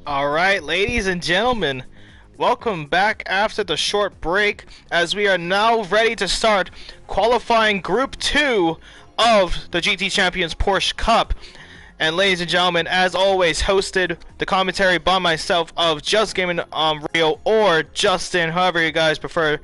Alright, ladies and gentlemen, welcome back after the short break as we are now ready to start qualifying Group 2 of the GT Champions Porsche Cup. And ladies and gentlemen, as always, hosted the commentary by myself of Just Gaming Rio or Justin, however you guys prefer,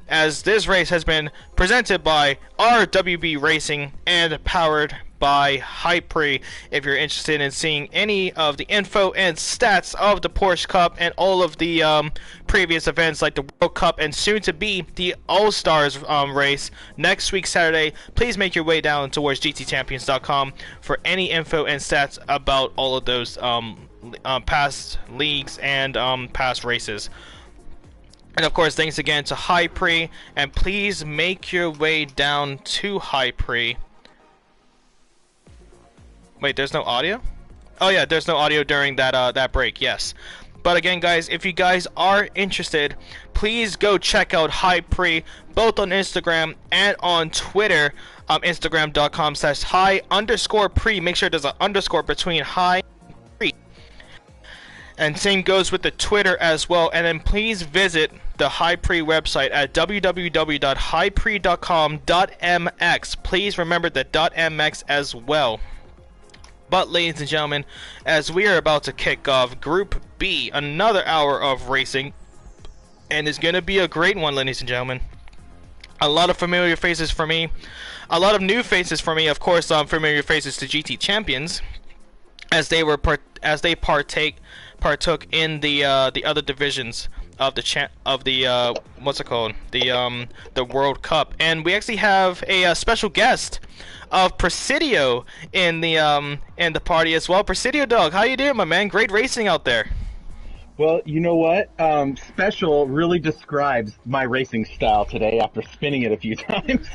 as this race has been presented by RWB Racing and powered by Hypre. If you're interested in seeing any of the info and stats of the Porsche Cup and all of the previous events like the World Cup and soon to be the All-Stars race next week Saturday, please make your way down towards gtchampions.com for any info and stats about all of those past leagues and past races. And of course, thanks again to Hypre, and please make your way down to Hypre. Wait, there's no audio? Oh yeah, there's no audio during that break, yes. But again, guys, if you guys are interested, please go check out Hypre, both on Instagram and on Twitter. Instagram.com/hi_pre. Make sure there's an underscore between hi and pre. And same goes with the Twitter as well. And then please visit the Hypre website at www.hypre.com.mx. Please remember the .mx as well. But ladies and gentlemen, as we are about to kick off Group B, another hour of racing, and it's going to be a great one, ladies and gentlemen. A lot of familiar faces for me, a lot of new faces for me, of course, familiar faces to GT Champions, as they partook in the other divisions of the what's it called, the World Cup. And we actually have a special guest of Presidio in the party as well. Presidio Dog, how you doing, my man? Great racing out there. Well, you know what? Special really describes my racing style today after spinning it a few times.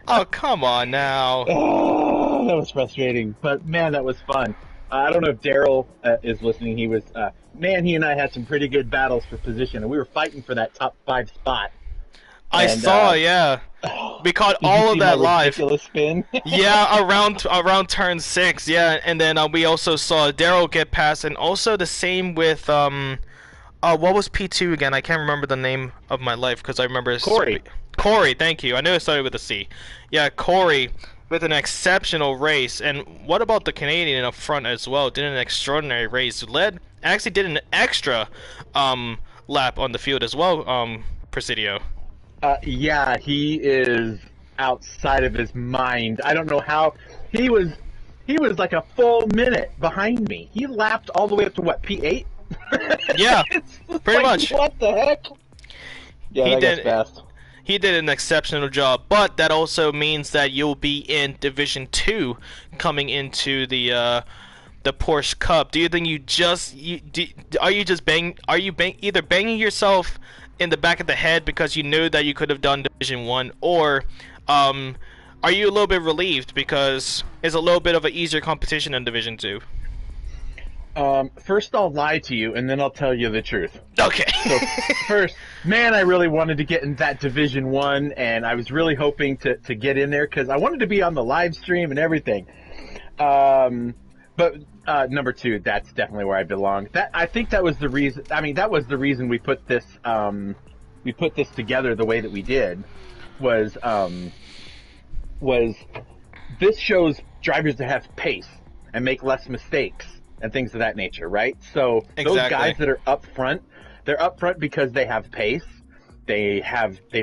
Oh, come on now. Oh, that was frustrating. But, man, that was fun. I don't know if Daryl is listening. He was, he and I had some pretty good battles for position, and we were fighting for that top 5 spot. I saw, yeah. We caught all of that live. Ridiculous spin. Yeah, around turn 6, yeah, and then we also saw Daryl get past, and also the same with what was P2 again? I can't remember the name of my life because I remember Corey. Corey, thank you. I knew it started with a C. Yeah, Corey with an exceptional race. And what about the Canadian up front as well? Did an extraordinary race. Actually did an extra lap on the field as well. Presidio. Yeah, he is outside of his mind. I don't know how he was he was like a full minute behind me. He lapped all the way up to what, P8? Yeah, It's pretty like, much. What the heck? Yeah, He that did. guy's fast. He did an exceptional job, but that also means that you'll be in Division 2 coming into the Porsche Cup. Do you think are you just either banging yourself in the back of the head because you knew that you could have done Division 1, or are you a little bit relieved because it's a little bit of an easier competition in Division 2? First I'll lie to you, and then I'll tell you the truth. Okay. So first, man, I really wanted to get in that Division 1, and I was really hoping to get in there because I wanted to be on the live stream and everything. But number 2, that's definitely where I belong. I think that was the reason. I mean, that was the reason we put this together the way that we did. Was this shows drivers to have pace and make less mistakes and things of that nature, right? So those guys that are up front, they're up front because they have pace. They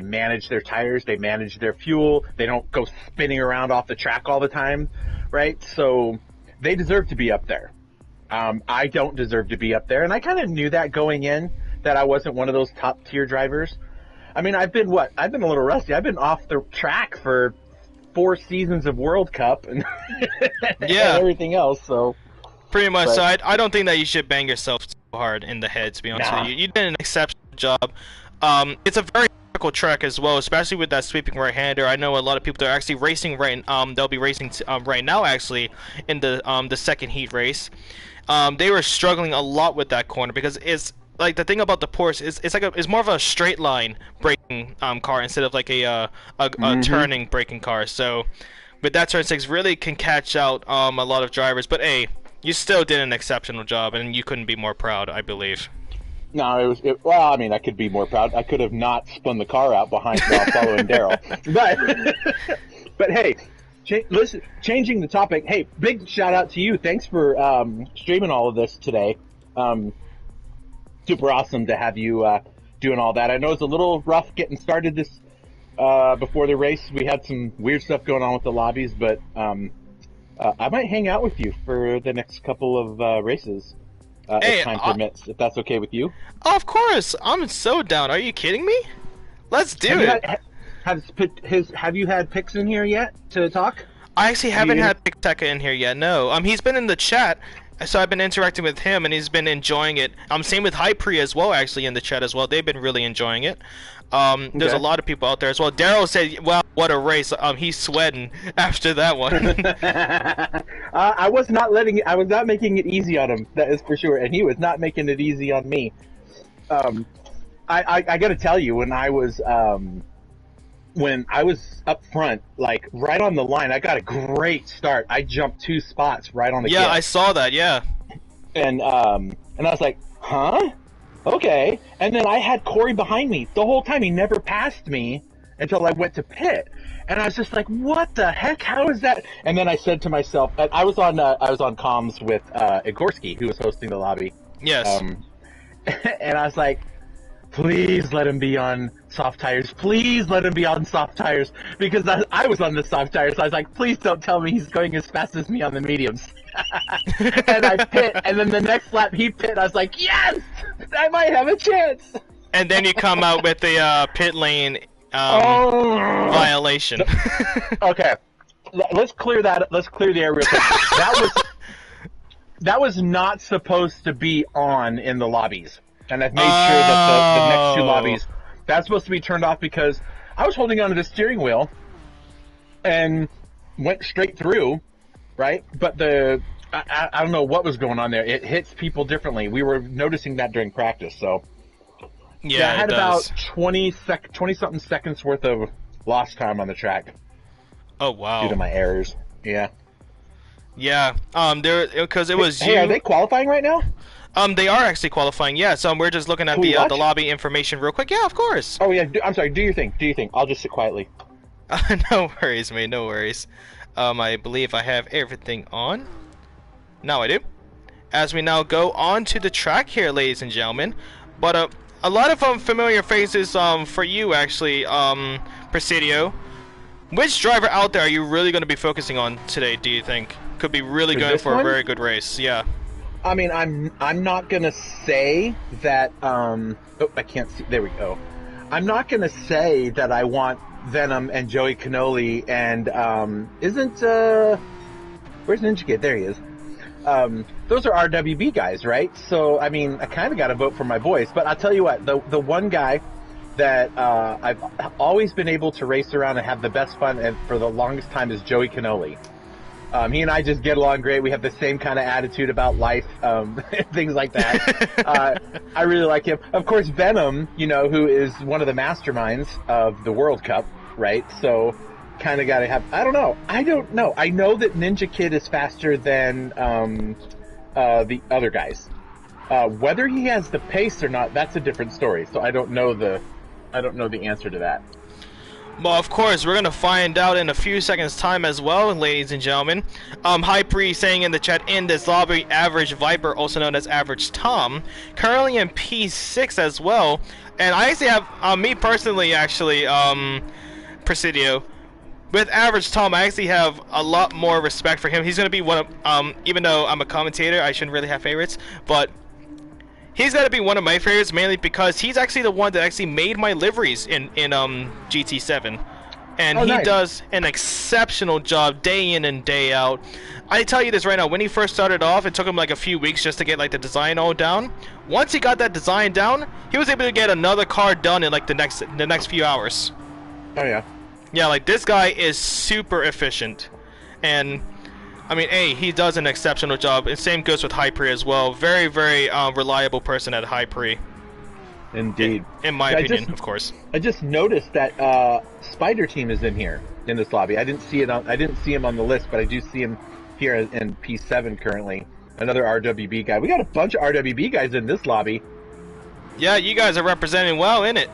manage their tires, they manage their fuel, they don't go spinning around off the track all the time, right? So they deserve to be up there. I don't deserve to be up there, and I kind of knew that going in, that I wasn't one of those top tier drivers. I mean, I've been a little rusty. I've been off the track for 4 seasons of World Cup and, and everything else, so... Pretty much. So I don't think that you should bang yourself too hard in the head, to be honest with you. You did an exceptional job. It's a very difficult track as well, especially with that sweeping right-hander. I know a lot of people that are actually racing they'll be racing right now actually in the second heat race. They were struggling a lot with that corner because it's like the thing about the Porsche is it's more of a straight line braking car instead of like a turning braking car. So with that turn 6 really can catch out a lot of drivers. But hey, you still did an exceptional job, and you couldn't be more proud, I believe. No, well, I mean, I could be more proud. I could have not spun the car out behind while following Daryl. But hey, listen, changing the topic. Hey, big shout out to you. Thanks for streaming all of this today. Super awesome to have you doing all that. I know it's a little rough getting started this before the race. We had some weird stuff going on with the lobbies, but I might hang out with you for the next couple of races if time permits, if that's okay with you. Of course, I'm so down. Are you kidding me? Let's do it. Have you had Pix in here yet to talk? I actually haven't had Pixteca in here yet. No. He's been in the chat, so I've been interacting with him, and he's been enjoying it. Same with Hypri as well, actually, in the chat as well. They've been really enjoying it. There's a lot of people out there as well. Daryl said, "Wow, what a race!" He's sweating after that one. I was not making it easy on him. That is for sure, and he was not making it easy on me. I got to tell you, when I was up front, like right on the line, I got a great start. I jumped 2 spots right on the Yeah, kick. I saw that. Yeah. And I was like, huh? Okay. And then I had Corey behind me the whole time. He never passed me until I went to pit. And I was just like, what the heck? How is that? And then I said to myself, I was on comms with Igorski, who was hosting the lobby. Yes. And I was like, please let him be on soft tires. Please let him be on soft tires. Because I was on the soft tires. So I was like, please don't tell me he's going as fast as me on the mediums. And I pit, and then the next lap he pit. I was like, yes, I might have a chance. And then you come out with the pit lane violation. Okay, let's clear that. Let's clear the air real quick. That was not supposed to be on in the lobbies, and I've made sure that the next 2 lobbies, that's supposed to be turned off because I was holding onto the steering wheel and went straight through. Right, but I don't know what was going on there. It hits people differently. We were noticing that during practice. So yeah, I had about 20-something seconds worth of lost time on the track. Oh wow! Due to my errors. Yeah. Yeah. Because it was. Hey, are they qualifying right now? They are actually qualifying. Yeah. So we're just looking at the lobby information real quick. Yeah, of course. Oh yeah. I'm sorry. Do your thing. I'll just sit quietly. No worries, mate. No worries. I believe I have everything on. Now I do. As we now go on to the track here, ladies and gentlemen. But a lot of familiar faces for you, actually, Presidio. Which driver out there are you really going to be focusing on today, do you think? could be really going for a very good race. Yeah. I mean, I'm not gonna say that. Oh, I can't see. There we go. I'm not gonna say that I want Venom and Joey Cannoli and where's Ninja Kid? There he is. Those are RWB guys, right? So I mean, I kind of got to vote for my boys. But I'll tell you what, the one guy that I've always been able to race around and have the best fun and for the longest time is Joey Cannoli. He and I just get along great. We have the same kind of attitude about life, things like that. I really like him. Of course, Venom, who is one of the masterminds of the World Cup, right? So, kind of got to have... I don't know. I know that Ninja Kid is faster than the other guys. Whether he has the pace or not, that's a different story. So I don't know the answer to that. Well, of course, we're going to find out in a few seconds' time as well, ladies and gentlemen. Hypre saying in the chat, in this lobby, Average Viper, also known as Average Tom, currently in P6 as well. And I actually have, me personally, actually, Presidio, with Average Tom, I actually have a lot more respect for him. He's going to be one of, even though I'm a commentator, I shouldn't really have favorites, but... he's got to be one of my favorites, mainly because he's actually the one that actually made my liveries in GT7. And he nice. does an exceptional job day in and day out. I tell you this right now, when he first started off, it took him like a few weeks just to get like the design all down. Once he got that design down, he was able to get another car done in like the next few hours. Oh yeah. Yeah, like this guy is super efficient. And I mean, he does an exceptional job. And same goes with Hypre as well. Very, very reliable person at Hypre. Indeed. In my opinion, of course. I just noticed that Spider Team is in here in this lobby. I didn't see him on the list, but I do see him here in P7 currently. Another RWB guy. We got a bunch of RWB guys in this lobby. Yeah, you guys are representing well in it.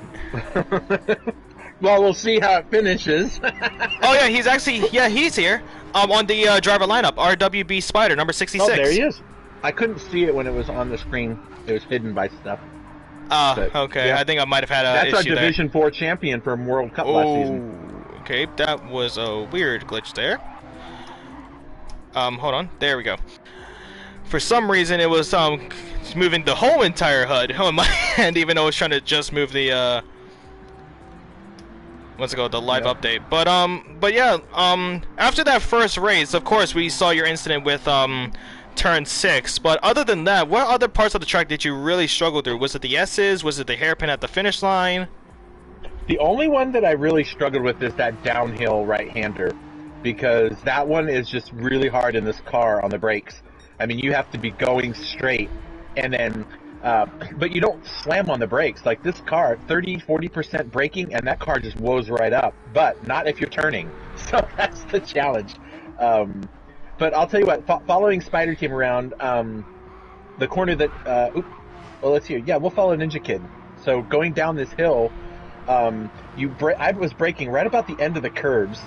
Well, we'll see how it finishes. Oh yeah, he's here. On the driver lineup, RWB Spider, number 66. Oh, there he is. I couldn't see it when it was on the screen. It was hidden by stuff. Okay. Yeah. I think I might have had That's issue our Division 4 champion from World Cup last season. Okay, that was a weird glitch there. Hold on. There we go. For some reason, it was moving the whole entire HUD on my hand, even though I was trying to just move the what's it called, the live update. But yeah, after that first race, of course, we saw your incident with turn 6. But other than that, what other parts of the track did you really struggle through? Was it the S's? Was it the hairpin at the finish line? The only one that I really struggled with is that downhill right-hander, because that one is just really hard in this car on the brakes. I mean, you have to be going straight, and then but you don't slam on the brakes. Like this car, 30-40% braking, and that car just woes right up. But not if you're turning. So that's the challenge. But I'll tell you what, following Spider Team around, the corner that... well, let's hear. Yeah, we'll follow Ninja Kid. So going down this hill, I was braking right about the end of the curves,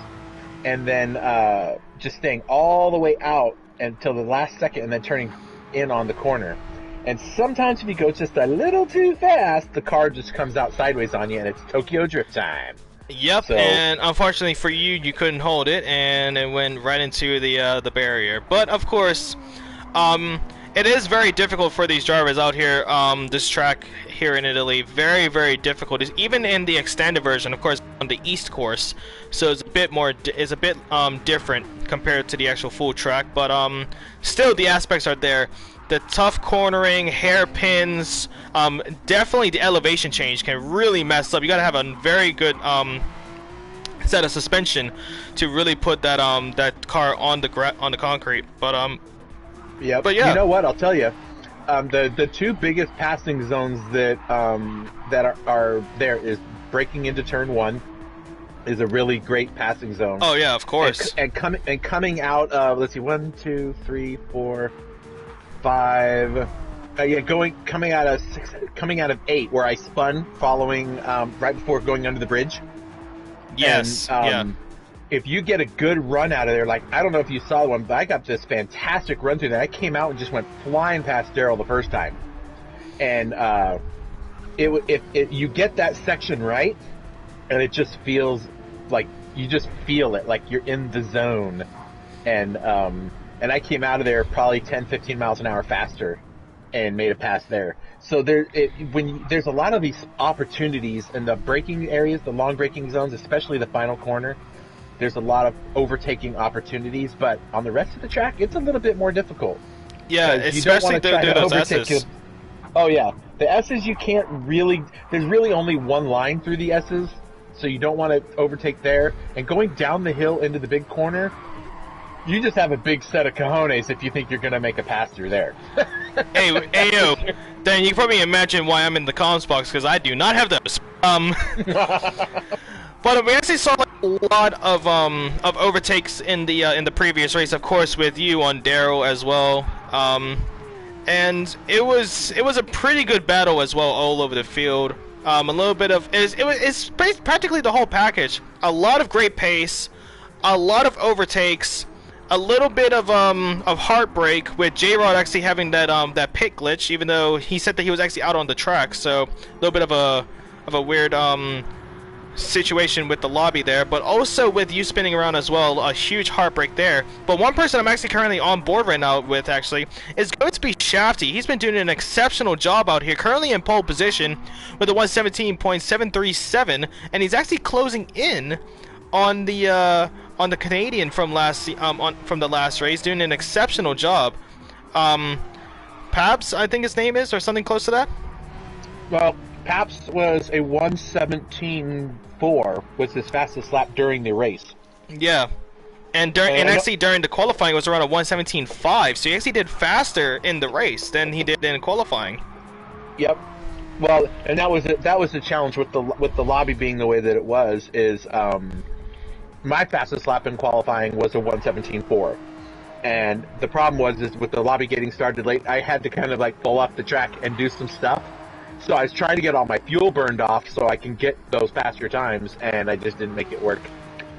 and then just staying all the way out until the last second, and then turning in on the corner. And sometimes if you go just a little too fast, the car just comes out sideways on you, and it's Tokyo Drift time. Yep, so, and unfortunately for you, you couldn't hold it, and it went right into the barrier. But of course, it is very difficult for these drivers out here. This track here in Italy, very, very difficult. Even in the extended version, of course, on the East course, so it's a bit more, different compared to the actual full track. But still, the aspects are there. The tough cornering, hairpins, definitely the elevation change can really mess up. You gotta have a very good set of suspension to really put that that car on the concrete. But yeah. But yeah, you know what? I'll tell you, the two biggest passing zones that are there is braking into turn 1 is a really great passing zone. Oh yeah, of course. And coming out of, let's see, 1, 2, 3, 4, 5. Coming out of 6, coming out of 8, where I spun following right before going under the bridge. Yes. And, yeah. If you get a good run out of there, like, I don't know if you saw one, but I got this fantastic run through that. I came out and just went flying past Daryl the first time. And if you get that section right, and it just feels like you just feel it, like you're in the zone. And and I came out of there probably 10, 15 miles an hour faster and made a pass there. So there's a lot of these opportunities in the braking areas, the long braking zones, especially the final corner. There's a lot of overtaking opportunities, but on the rest of the track, it's a little bit more difficult. Yeah, especially those S's. Oh yeah, the S's you can't really. There's really only one line through the S's, so you don't want to overtake there. And going down the hill into the big corner, you just have a big set of cojones if you think you're gonna make a pass through there. Hey, yo, then you can probably imagine why I'm in the comms box, because I do not have those. But we actually saw like a lot of overtakes in the previous race, of course, with you on Darryl as well. And it was a pretty good battle as well all over the field. A little bit of it's practically the whole package. A lot of great pace, a lot of overtakes, a little bit of heartbreak with J-Rod actually having that pit glitch, even though he said that he was actually out on the track. So a little bit of a weird situation with the lobby there, but also with you spinning around as well, a huge heartbreak there. But one person I'm actually currently on board right now with actually is going to be Shafty. He's been doing an exceptional job out here, currently in pole position with a 117.737, and he's actually closing in on the Canadian from from the last race, doing an exceptional job. Pabs, I think his name is, or something close to that. Well, Paps was a 117.4, was his fastest lap during the race. Yeah, and actually during the qualifying it was around a 117.5, so he actually did faster in the race than he did in qualifying. Yep. Well, and that was the challenge with the lobby being the way that it was. Is my fastest lap in qualifying was a 117.4, and the problem was with the lobby getting started late, I had to kind of like pull off the track and do some stuff. So I was trying to get all my fuel burned off so I can get those faster times, and I just didn't make it work.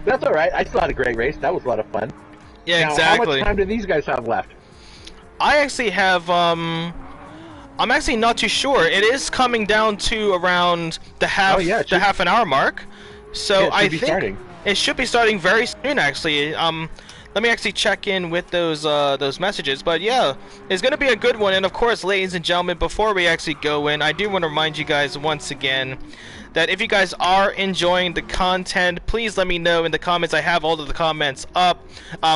But that's all right. I still had a great race. That was a lot of fun. Yeah, now, exactly. How much time do these guys have left? I actually have, I'm actually not too sure. It is coming down to around the half an hour mark. So yeah, I think it should be starting very soon, actually. Let me actually check in with those messages. But yeah, it's going to be a good one. And of course, ladies and gentlemen, before we actually go in, I do want to remind you guys once again that if you guys are enjoying the content, please let me know in the comments. I have all of the comments up.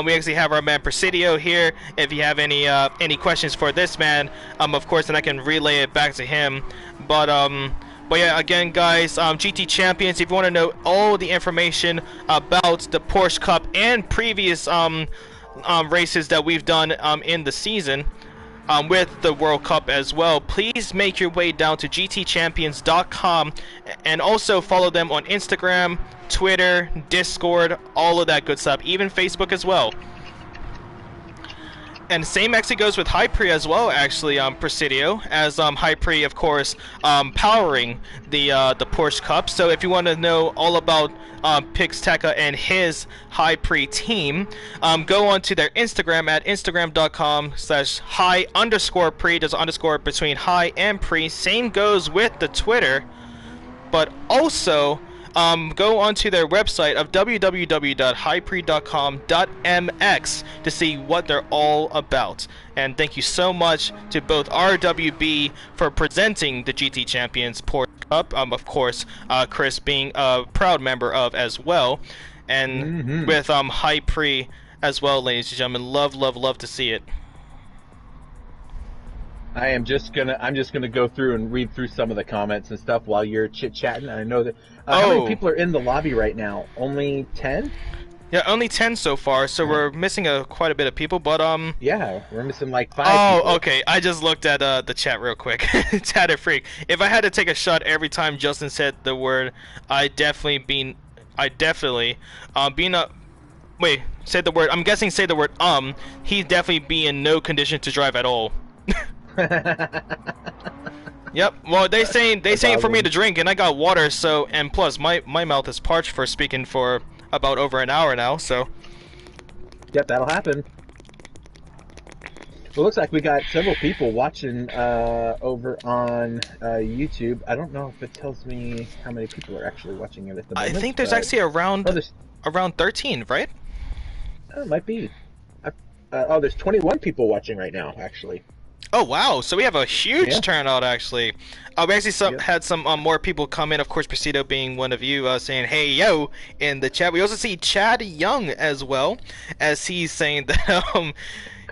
We actually have our man Presidio here. If you have any questions for this man, of course, then I can relay it back to him. But yeah, again, guys, GT Champions, if you want to know all the information about the Porsche Cup and previous races that we've done in the season with the World Cup as well, please make your way down to gtchampions.com and also follow them on Instagram, Twitter, Discord, all of that good stuff, even Facebook as well. And same actually goes with Hypre as well, actually, Presidio, as Hypre, of course, powering the Porsche Cup. So if you want to know all about Pixteca and his Hypre team, go on to their Instagram at instagram.com/hi_pre. There's an underscore between hi and pre. Same goes with the Twitter, but also go onto their website of www.hypre.com.mx to see what they're all about. And thank you so much to both RWB for presenting the GT Champions Porsche Cup. Of course, Chris being a proud member of as well, and with Hypre as well, ladies and gentlemen. Love to see it. I'm just gonna go through and read through some of the comments and stuff while you're chit-chatting. I know that how many people are in the lobby right now? Only 10? Yeah, only 10 so far. So we're missing quite a bit of people, but yeah, we're missing like 5 people. Okay. I just looked at the chat real quick. Tatted Freak. If I had to take a shot every time Justin said the word, said the word. I'm guessing say the word he'd definitely be in no condition to drive at all. Yep. Well, they saying for me to drink, and I got water. So, and plus my mouth is parched for speaking for about over an hour now. So. Yep, that'll happen. Well, it looks like we got several people watching over on YouTube. I don't know if it tells me how many people are actually watching it at the moment. I think there's actually around 13, right? It might be. there's 21 people watching right now, actually. Oh wow! So we have a huge turnout actually. We actually had some more people come in. Of course, Presido being one of you, saying "Hey yo" in the chat. We also see Chad Young as well, as he's saying that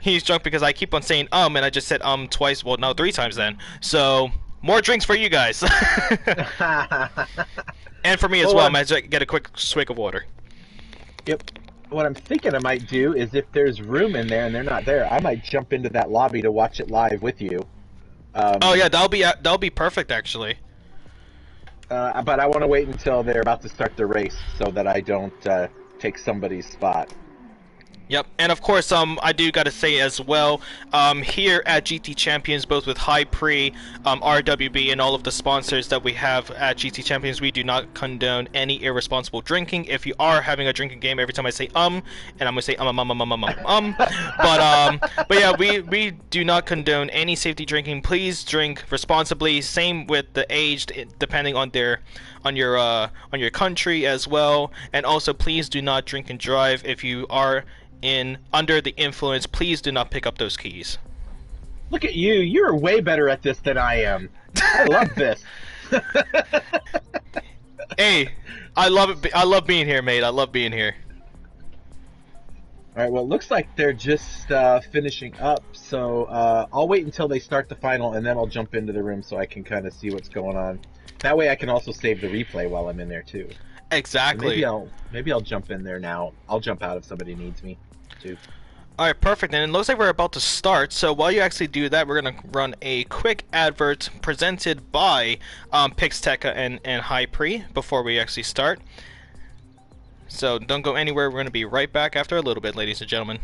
he's drunk because I keep on saying and I just said twice. Well, no, 3 times then. So more drinks for you guys, and for me as well. I might get a quick swig of water. Yep. What I'm thinking I might do is if there's room in there and they're not there, I might jump into that lobby to watch it live with you. Oh yeah, that'll be perfect actually. But I want to wait until they're about to start the race so that I don't take somebody's spot. Yep, and of course, I do gotta say as well, here at GT Champions, both with High Pre, RWB, and all of the sponsors that we have at GT Champions, we do not condone any irresponsible drinking. If you are having a drinking game, every time I say and I'm gonna say but yeah, we do not condone any safety drinking. Please drink responsibly. Same with the aged, depending on your country as well, and also please do not drink and drive. If you are under the influence, please do not pick up those keys. Look at you. You're way better at this than I am. I love this. Hey, I love it. I love being here, mate. I love being here. All right, well, it looks like they're just finishing up, so I'll wait until they start the final, and then I'll jump into the room so I can kind of see what's going on. That way I can also save the replay while I'm in there, too. Exactly. So maybe I'll jump in there now. I'll jump out if somebody needs me. Alright, perfect, and it looks like we're about to start, so while you actually do that, we're going to run a quick advert presented by Pixteca and High Pre before we actually start. So don't go anywhere, we're going to be right back after a little bit, ladies and gentlemen.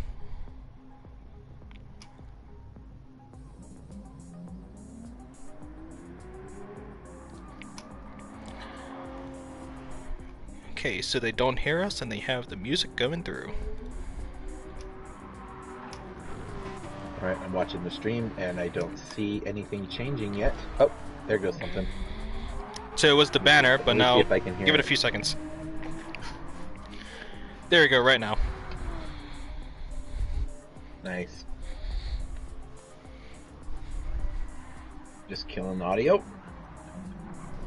Okay, so they don't hear us and they have the music going through. Alright, I'm watching the stream and I don't see anything changing yet. Oh, there goes something. So it was the banner, but now give it a few seconds. There we go, right now. Nice. Just killing the audio.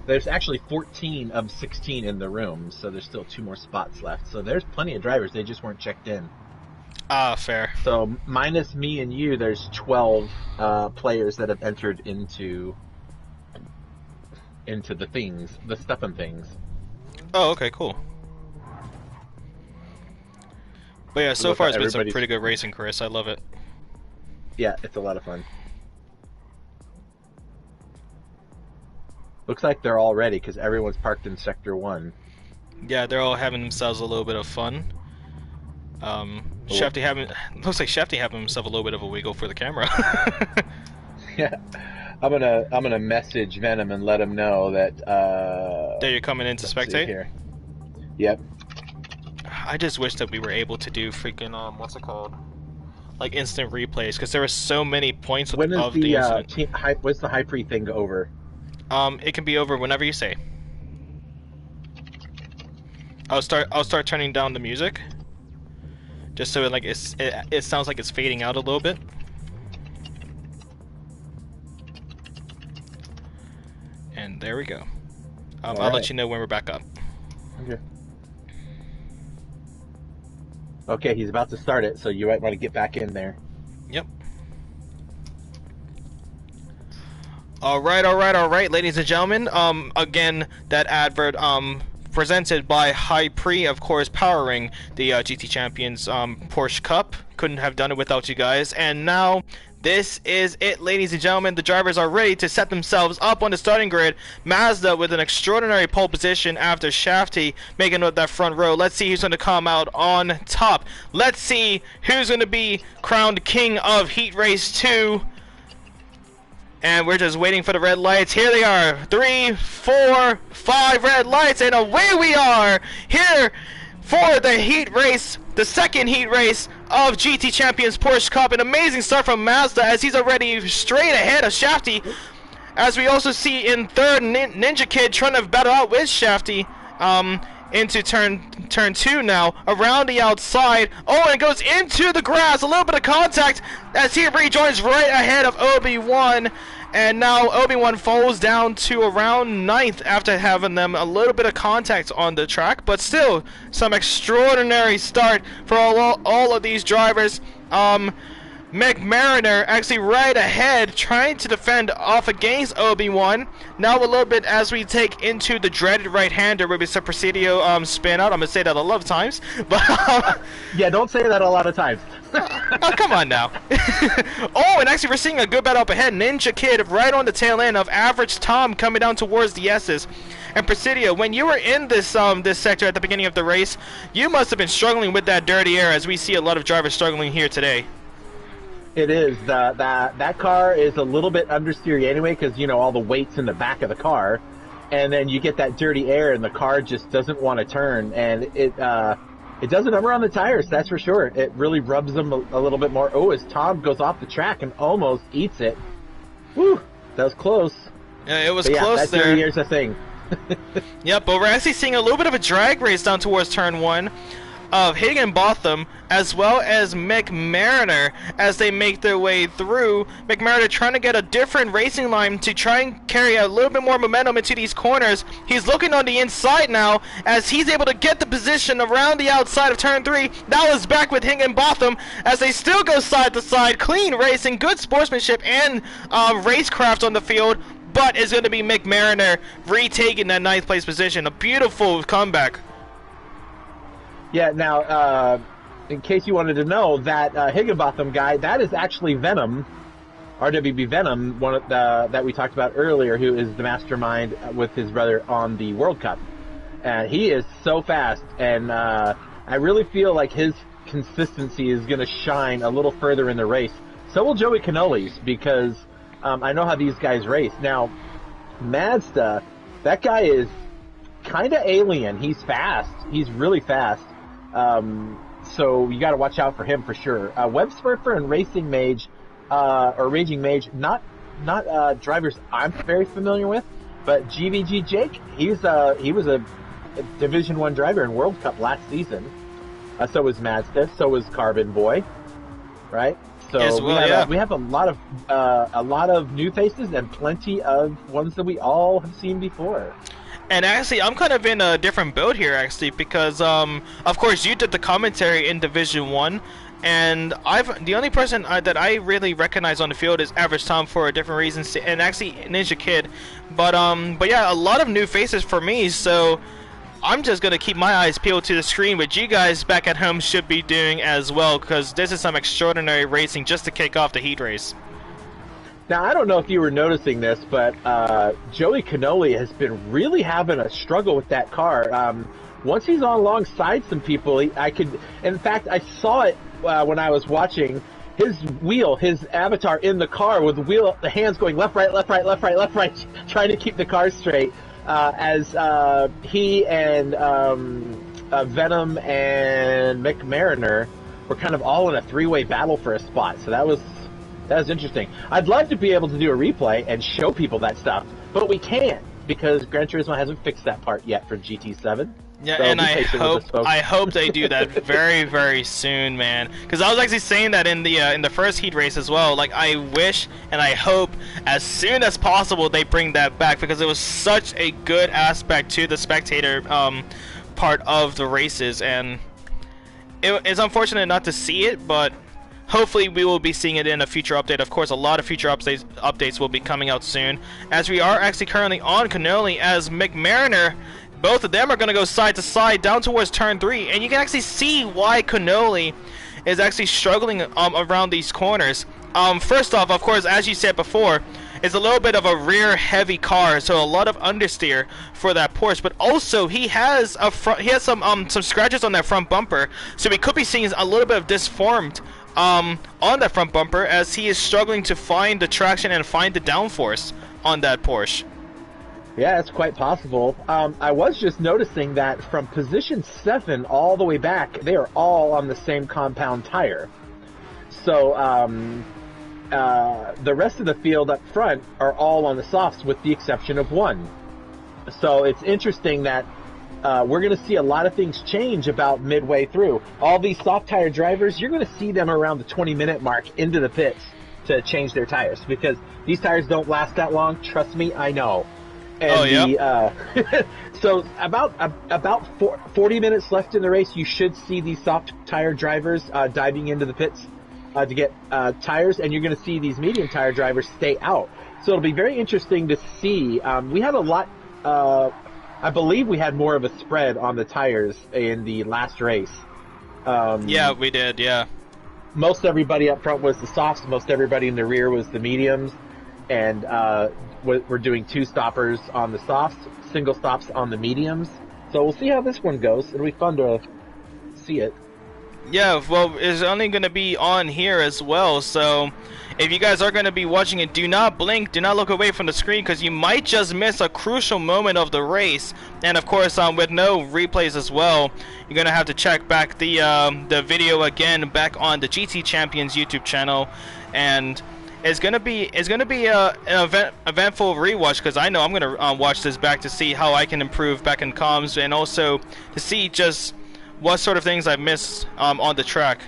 There's actually 14 of 16 in the room, so there's still 2 more spots left. So there's plenty of drivers, they just weren't checked in. Ah, fair. So minus me and you, there's 12 players that have entered into the things, the stuff and things. Oh, okay, cool. But yeah, so far it's been some pretty good racing, Chris. I love it. Yeah, it's a lot of fun. Looks like they're all ready because everyone's parked in Sector 1. Yeah, they're all having themselves a little bit of fun. Shafty looks like Shafty having himself a little bit of a wiggle for the camera. Yeah, I'm gonna message Venom and let him know that. That you're coming in to spectate. Here. Yep. I just wish that we were able to do freaking what's it called, like instant replays, because there were so many points when of the when's the High Pre thing over? It can be over whenever you say. I'll start turning down the music, just so it sounds like it's fading out a little bit. And there we go. I'll let you know when we're back up. Okay. Okay, he's about to start it, so you might want to get back in there. Yep. Alright, ladies and gentlemen. Again, that advert, presented by High Pre, of course, powering the GT Champions Porsche Cup. Couldn't have done it without you guys. And now, this is it, ladies and gentlemen. The drivers are ready to set themselves up on the starting grid. Mazda with an extraordinary pole position after Shafty making up that front row. Let's see who's going to come out on top. Let's see who's going to be crowned king of Heat Race 2. And we're just waiting for the red lights. Here they are. 3, 4, 5 red lights. And away we are. Here for the heat race. The second heat race of GT Champions Porsche Cup. An amazing start from Mazda as he's already straight ahead of Shafty. As we also see in third, Ninja Kid trying to battle out with Shafty. into turn 2 now, around the outside. Oh, and it goes into the grass. A little bit of contact as he rejoins right ahead of Obi-Wan. And now Obi-Wan falls down to around 9th after having them a little bit of contact on the track. But still, some extraordinary start for all of these drivers. McMariner actually right ahead, trying to defend off against Obi-Wan. Now a little bit as we take into the dreaded right-hander with the Presidio spin out. I'm going to say that a lot of times. But yeah, don't say that a lot of times. Oh, come on now. Oh, and actually we're seeing a good battle up ahead. Ninja Kid right on the tail end of Average Tom coming down towards the S's. And Presidio, when you were in this this sector at the beginning of the race, you must have been struggling with that dirty air, as we see a lot of drivers struggling here today. It is. That car is a little bit understeery anyway, because, you know, all the weight's in the back of the car. And then you get that dirty air, and the car just doesn't want to turn. And it does a number on the tires, that's for sure. It really rubs them a little bit more. Oh, as Tom goes off the track and almost eats it. Whew, that was close. Yeah, it was close that there. Dirty air's a thing. Yep, but we're actually seeing a little bit of a drag race down towards turn 1 of Higginbotham as well as McMariner as they make their way through. McMariner trying to get a different racing line to try and carry a little bit more momentum into these corners. He's looking on the inside now as he's able to get the position around the outside of turn 3. Now is back with Higginbotham as they still go side to side. Clean racing, good sportsmanship and racecraft on the field. But it's going to be McMariner retaking that 9th place position. A beautiful comeback. Yeah, now, in case you wanted to know, that Higginbotham guy, that is actually Venom, RWB Venom, one of that we talked about earlier, who is the mastermind with his brother on the World Cup. He is so fast, and I really feel like his consistency is going to shine a little further in the race. So will Joey Canoli's, because I know how these guys race. Now, Mazda, that guy is kind of alien. He's fast. He's really fast. So you got to watch out for him for sure. Web Smurfer and Racing Mage, or Raging Mage, not drivers I'm very familiar with, but GVG Jake, he was a Division 1 driver in World Cup last season. So was Mazda, so was Carbon Boy, right? So yes, well, we have a lot of new faces and plenty of ones that we all have seen before. And actually, I'm kind of in a different boat here, actually, because, of course, you did the commentary in Division 1, and the only person that I really recognize on the field is Average Tom for different reasons, and actually Ninja Kid. But yeah, a lot of new faces for me, so I'm just going to keep my eyes peeled to the screen, but you guys back at home should be doing as well, because this is some extraordinary racing just to kick off the heat race. Now, I don't know if you were noticing this, but Joey Canoli has been really having a struggle with that car. Once he's on alongside some people, in fact, I saw it when I was watching his avatar in the car with the hands going left, right, left, right, left, right, left, right, trying to keep the car straight, as he and Venom and McMariner were kind of all in a three-way battle for a spot. So that was interesting. I'd love to be able to do a replay and show people that stuff, but we can't because Gran Turismo hasn't fixed that part yet for GT7. Yeah, so and I hope they do that very, very soon, man. Because I was actually saying that in the first heat race as well. Like, I wish and I hope as soon as possible they bring that back, because it was such a good aspect to the spectator part of the races, and it's unfortunate not to see it, but hopefully we will be seeing it in a future update. Of course, a lot of future updates will be coming out soon, as we are actually currently on Canoli as McMariner. Both of them are going to go side to side down towards turn 3, and you can actually see why Canoli is actually struggling around these corners. First off, of course, as you said before, it's a little bit of a rear heavy car, so a lot of understeer for that Porsche, but also he has some scratches on that front bumper, so we could be seeing a little bit of disformed on that front bumper, as he is struggling to find the traction and find the downforce on that Porsche. Yeah, it's quite possible. I was just noticing that from position 7 all the way back, they are all on the same compound tire. So the rest of the field up front are all on the softs with the exception of one. So it's interesting that we're going to see a lot of things change about midway through. All these soft tire drivers, you're going to see them around the 20-minute mark into the pits to change their tires, because these tires don't last that long. Trust me, I know. And so about 40 minutes left in the race, you should see these soft tire drivers diving into the pits to get tires, and you're going to see these medium tire drivers stay out. So it'll be very interesting to see. We had a lot. I believe we had more of a spread on the tires in the last race. Yeah, we did. Yeah. Most everybody up front was the softs. Most everybody in the rear was the mediums, and we're doing 2 stoppers on the softs, single stops on the mediums. So we'll see how this one goes. It'll be fun to see it. Yeah, well, it's only going to be on here as well, so if you guys are going to be watching it, do not blink, do not look away from the screen, because you might just miss a crucial moment of the race. And of course, with no replays as well, you're going to have to check back the video again back on the GT Champions YouTube channel, and it's gonna be an eventful rewatch, because I know I'm gonna watch this back to see how I can improve back in comms, and also to see just what sort of things I missed on the track.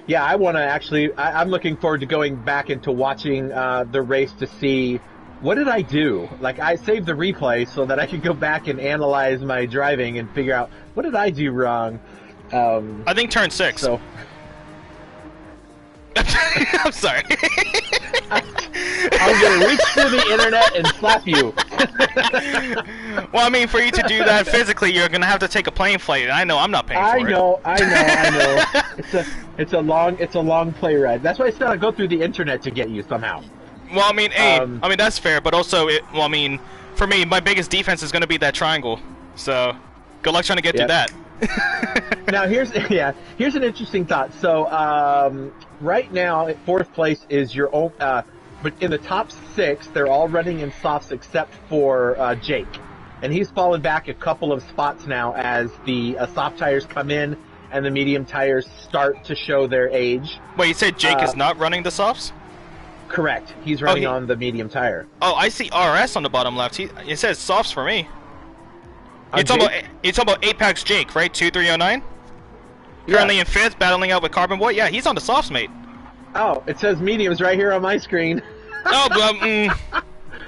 Yeah, I want to actually. I'm looking forward to going back into watching the race to see what did I do. Like, I saved the replay so that I could go back and analyze my driving and figure out what did I do wrong. I think turn 6. So. I'm sorry. I'm going to reach through the internet and slap you. Well, I mean, for you to do that physically, you're going to have to take a plane flight. I know, I'm not paying for it. I know. It's a long play ride. That's why I said I'll go through the internet to get you somehow. Well, I mean, hey, I mean, that's fair, but also, I mean, for me, my biggest defense is going to be that triangle. So, good luck trying to get through that. Now, here's an interesting thought. So, right now, at 4th place is your own, but in the top 6, they're all running in softs except for Jake. And he's fallen back a couple of spots now as the soft tires come in and the medium tires start to show their age. Wait, you said Jake is not running the softs? Correct. He's running on the medium tire. Oh, I see RS on the bottom left. It says softs for me. You're talking about Apex Jake, right? 2309? Currently in 5th, battling out with Carbon Boy. Yeah, he's on the softs, mate. Oh, it says mediums right here on my screen. Oh, but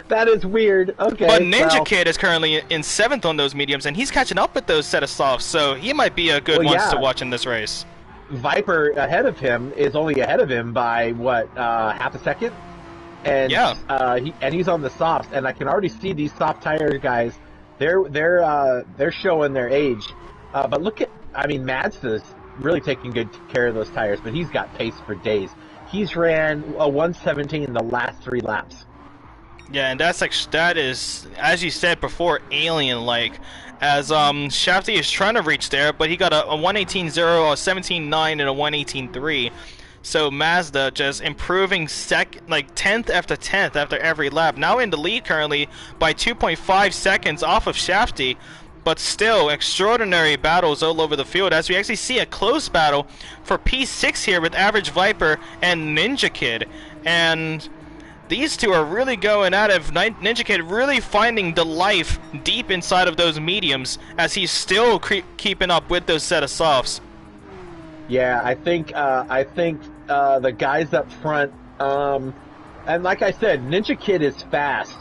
that is weird. Okay. But Ninja Kid is currently in 7th on those mediums, and he's catching up with those set of softs, so he might be a good one to watch in this race. Viper ahead of him is only ahead of him by what, half a second? And he's on the softs, and I can already see these soft tire guys. They're showing their age. But look at, I mean, Mazda's really taking good care of those tires, but he's got pace for days. He's ran a 117 in the last 3 laps. Yeah, and that is, as you said before, alien-like. As Shafty is trying to reach there, but he got a 118.0, a 17.9, and a 118.3. So Mazda just improving 10th after 10th after every lap. Now in the lead currently by 2.5 seconds off of Shafty. But still, extraordinary battles all over the field, as we actually see a close battle for P6 here with Average Viper and Ninja Kid. And these two are really going at it. Ninja Kid really finding the life deep inside of those mediums, as he's still keeping up with those set of softs. Yeah, I think the guys up front, and like I said, Ninja Kid is fast.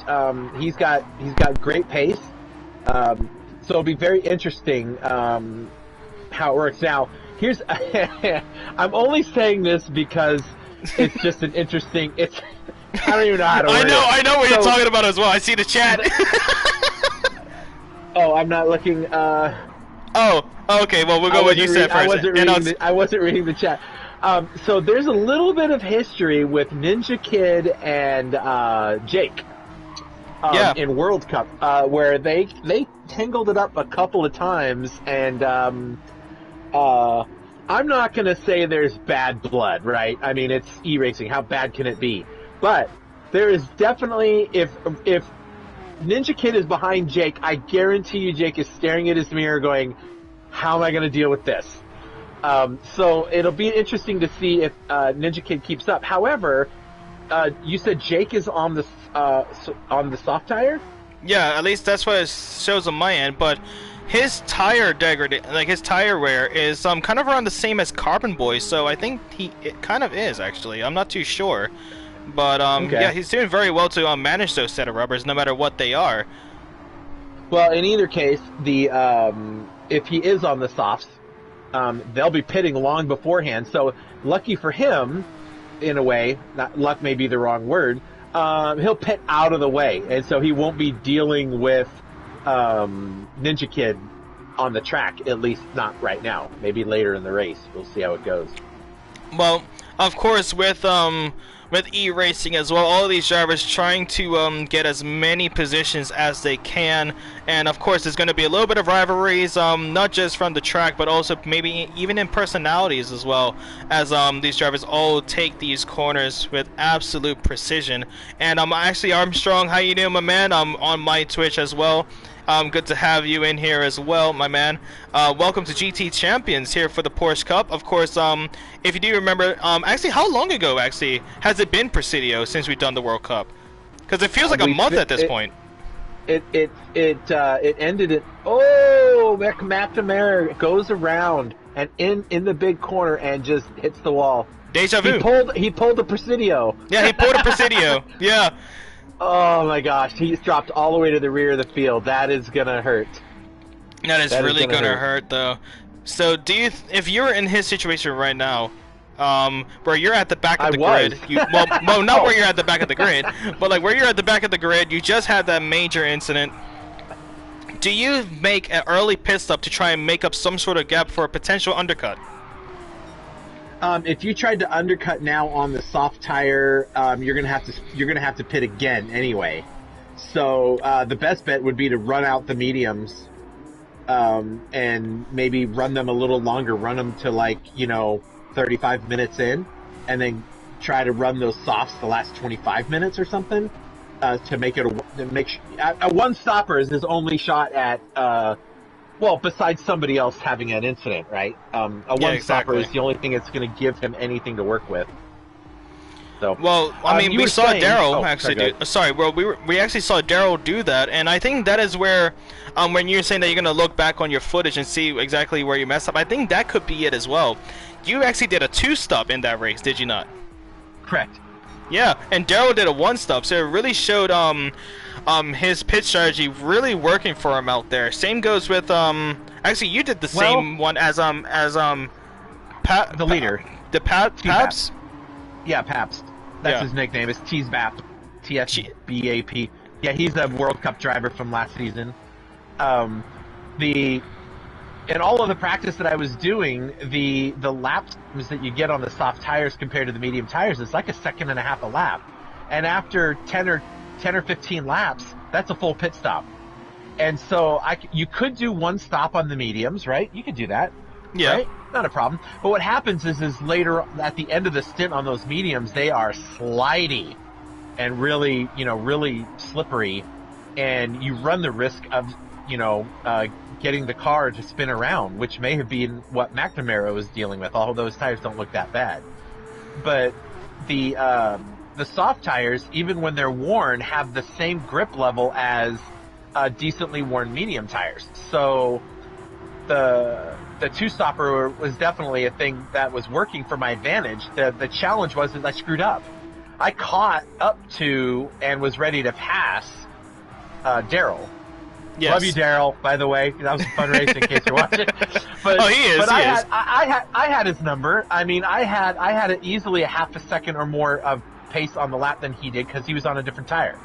He's got great pace. So it'll be very interesting how it works. Now, here's I'm only saying this because it's just an interesting. I don't even know how to word it. I know what you're talking about as well. I see the chat. Oh, I'm not looking. Oh, okay. Well, we'll go with what you said first. I wasn't reading the chat. So there's a little bit of history with Ninja Kid and Jake. In World Cup, where they tangled it up a couple of times, and I'm not going to say there's bad blood, right? I mean, it's e-racing. How bad can it be? But there is definitely, if Ninja Kid is behind Jake, I guarantee you Jake is staring at his mirror going, how am I going to deal with this? So it'll be interesting to see if Ninja Kid keeps up. However, you said Jake is on the soft tire? Yeah, at least that's what it shows on my end. But his tire his tire wear is kind of around the same as Carbon Boy. So I think it kind of is actually. I'm not too sure, but Okay. yeah, he's doing very well to manage those set of rubbers, no matter what they are. Well, in either case, if he is on the softs, they'll be pitting long beforehand. So lucky for him, in a way, not luck may be the wrong word. He'll pit out of the way, and so he won't be dealing with Ninja Kid on the track. At least not right now. Maybe later in the race. We'll see how it goes. Well, of course, with e-racing as well, all of these drivers trying to get as many positions as they can, and of course there's going to be a little bit of rivalries, not just from the track, but also maybe even in personalities as well, as these drivers all take these corners with absolute precision. And actually, Armstrong, how you doing, my man? I'm on my Twitch as well. Good to have you in here as well, my man. Welcome to GT Champions here for the Porsche Cup. Of course, if you do remember, actually, how long ago actually has it been, Presidio, since we've done the World Cup? Because it feels like a month at this point. It ended at McNamara goes around and in the big corner and just hits the wall. Deja vu. He pulled a Presidio. Yeah, he pulled a Presidio. Yeah. Oh my gosh, he's dropped all the way to the rear of the field. That is gonna hurt. That is really gonna hurt, though. So, if you're in his situation right now, where you're at the back of the grid, well, not where you're at the back of the grid, but like where you're at the back of the grid, you just had that major incident. Do you make an early pit stop to try and make up some sort of gap for a potential undercut? If you tried to undercut now on the soft tire, you're gonna have to pit again anyway. So the best bet would be to run out the mediums, and maybe run them a little longer. Run them to 35 minutes in, and then try to run those softs the last 25 minutes or something, to make it a one stopper is his only shot at. Well, besides somebody else having an incident, right? A one-stopper is the only thing that's going to give him anything to work with. So, well, I mean, we saw Daryl actually do. Sorry, well, we actually saw Daryl do that, and I think that is where, when you're saying that you're going to look back on your footage and see exactly where you messed up, I think that could be it as well. You actually did a two-stop in that race, did you not? Correct. Yeah, and Daryl did a one-stop, so it really showed his pit strategy really working for him out there. Same goes with actually you did the same one as the leader. Pabst? Yeah, Pabst. That's his nickname. It's T-Bap. TSBAP. Yeah, he's a World Cup driver from last season. In all of the practice that I was doing, the lap times that you get on the soft tires compared to the medium tires is like a second and a half a lap. And after 10 or 15 laps, that's a full pit stop. And so you could do one stop on the mediums, right? You could do that. Yeah. Right? Not a problem. But what happens is later at the end of the stint on those mediums, they are slidey and really slippery, and you run the risk of, getting the car to spin around, which may have been what McNamara was dealing with, although those tires don't look that bad. But the soft tires, even when they're worn, have the same grip level as decently worn medium tires. So the two-stopper was definitely a thing that was working for my advantage. The challenge was that I screwed up. I caught up to and was ready to pass Daryl. Yes. Love you, Daryl, by the way. That was a fun race in case you're watching. But, he is. But I had his number. I mean, I had easily a half a second or more of pace on the lap than he did because he was on a different tire.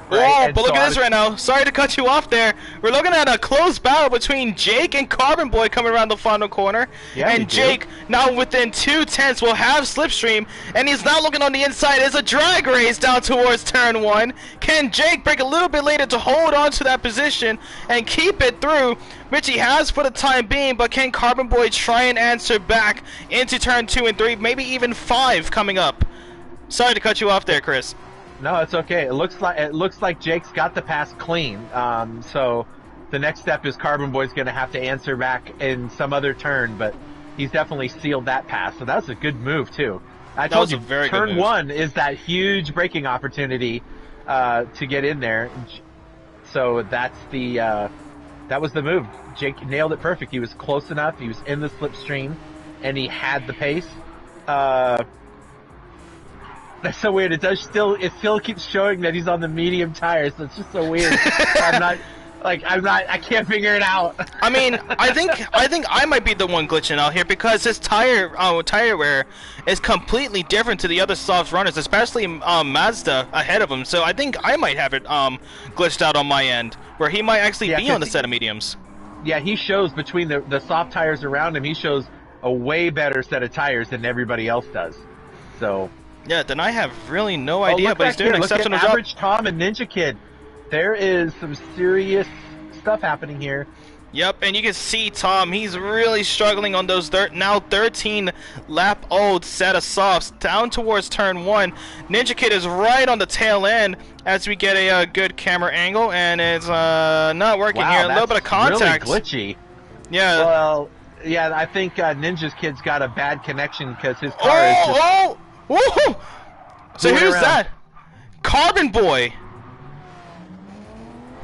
Right? But look at this right now. Sorry to cut you off there. We're looking at a close battle between Jake and Carbon Boy coming around the final corner. Yeah, and Jake, now within 2/10, will have Slipstream, and he's now looking on the inside. It's a drag race down towards turn 1. Can Jake break a little bit later to hold on to that position and keep it through, which he has for the time being, but can Carbon Boy try and answer back into turn 2 and 3, maybe even 5 coming up? Sorry to cut you off there, Chris. No, it's okay. It looks like Jake's got the pass clean. So the next step is Carbon Boy's going to have to answer back in some other turn, but he's definitely sealed that pass. So that was a good move too. I told you, turn 1 is that huge braking opportunity to get in there. So that's that was the move. Jake nailed it perfect. He was close enough. He was in the slipstream, and he had the pace. That's so weird. It still keeps showing that he's on the medium tires. So it's just so weird. I can't figure it out. I mean, I think I might be the one glitching out here because his tire wear is completely different to the other soft runners, especially Mazda ahead of him. So I think I might have it glitched out on my end, where he might actually be on the set of mediums. Yeah, he shows between the soft tires around him, he shows a way better set of tires than everybody else does. So yeah, then I have really no idea, but he's doing an exceptional job. Average Tom and Ninja Kid. There is some serious stuff happening here. Yep, and you can see Tom, he's really struggling on those now 13 lap old set of softs down towards turn 1. Ninja Kid is right on the tail end as we get a good camera angle, and it's not working here. A little bit of contact. Really glitchy. Yeah. Well, yeah, I think Ninja's Kid's got a bad connection because his car is just... Woo! So who's that? Carbon Boy.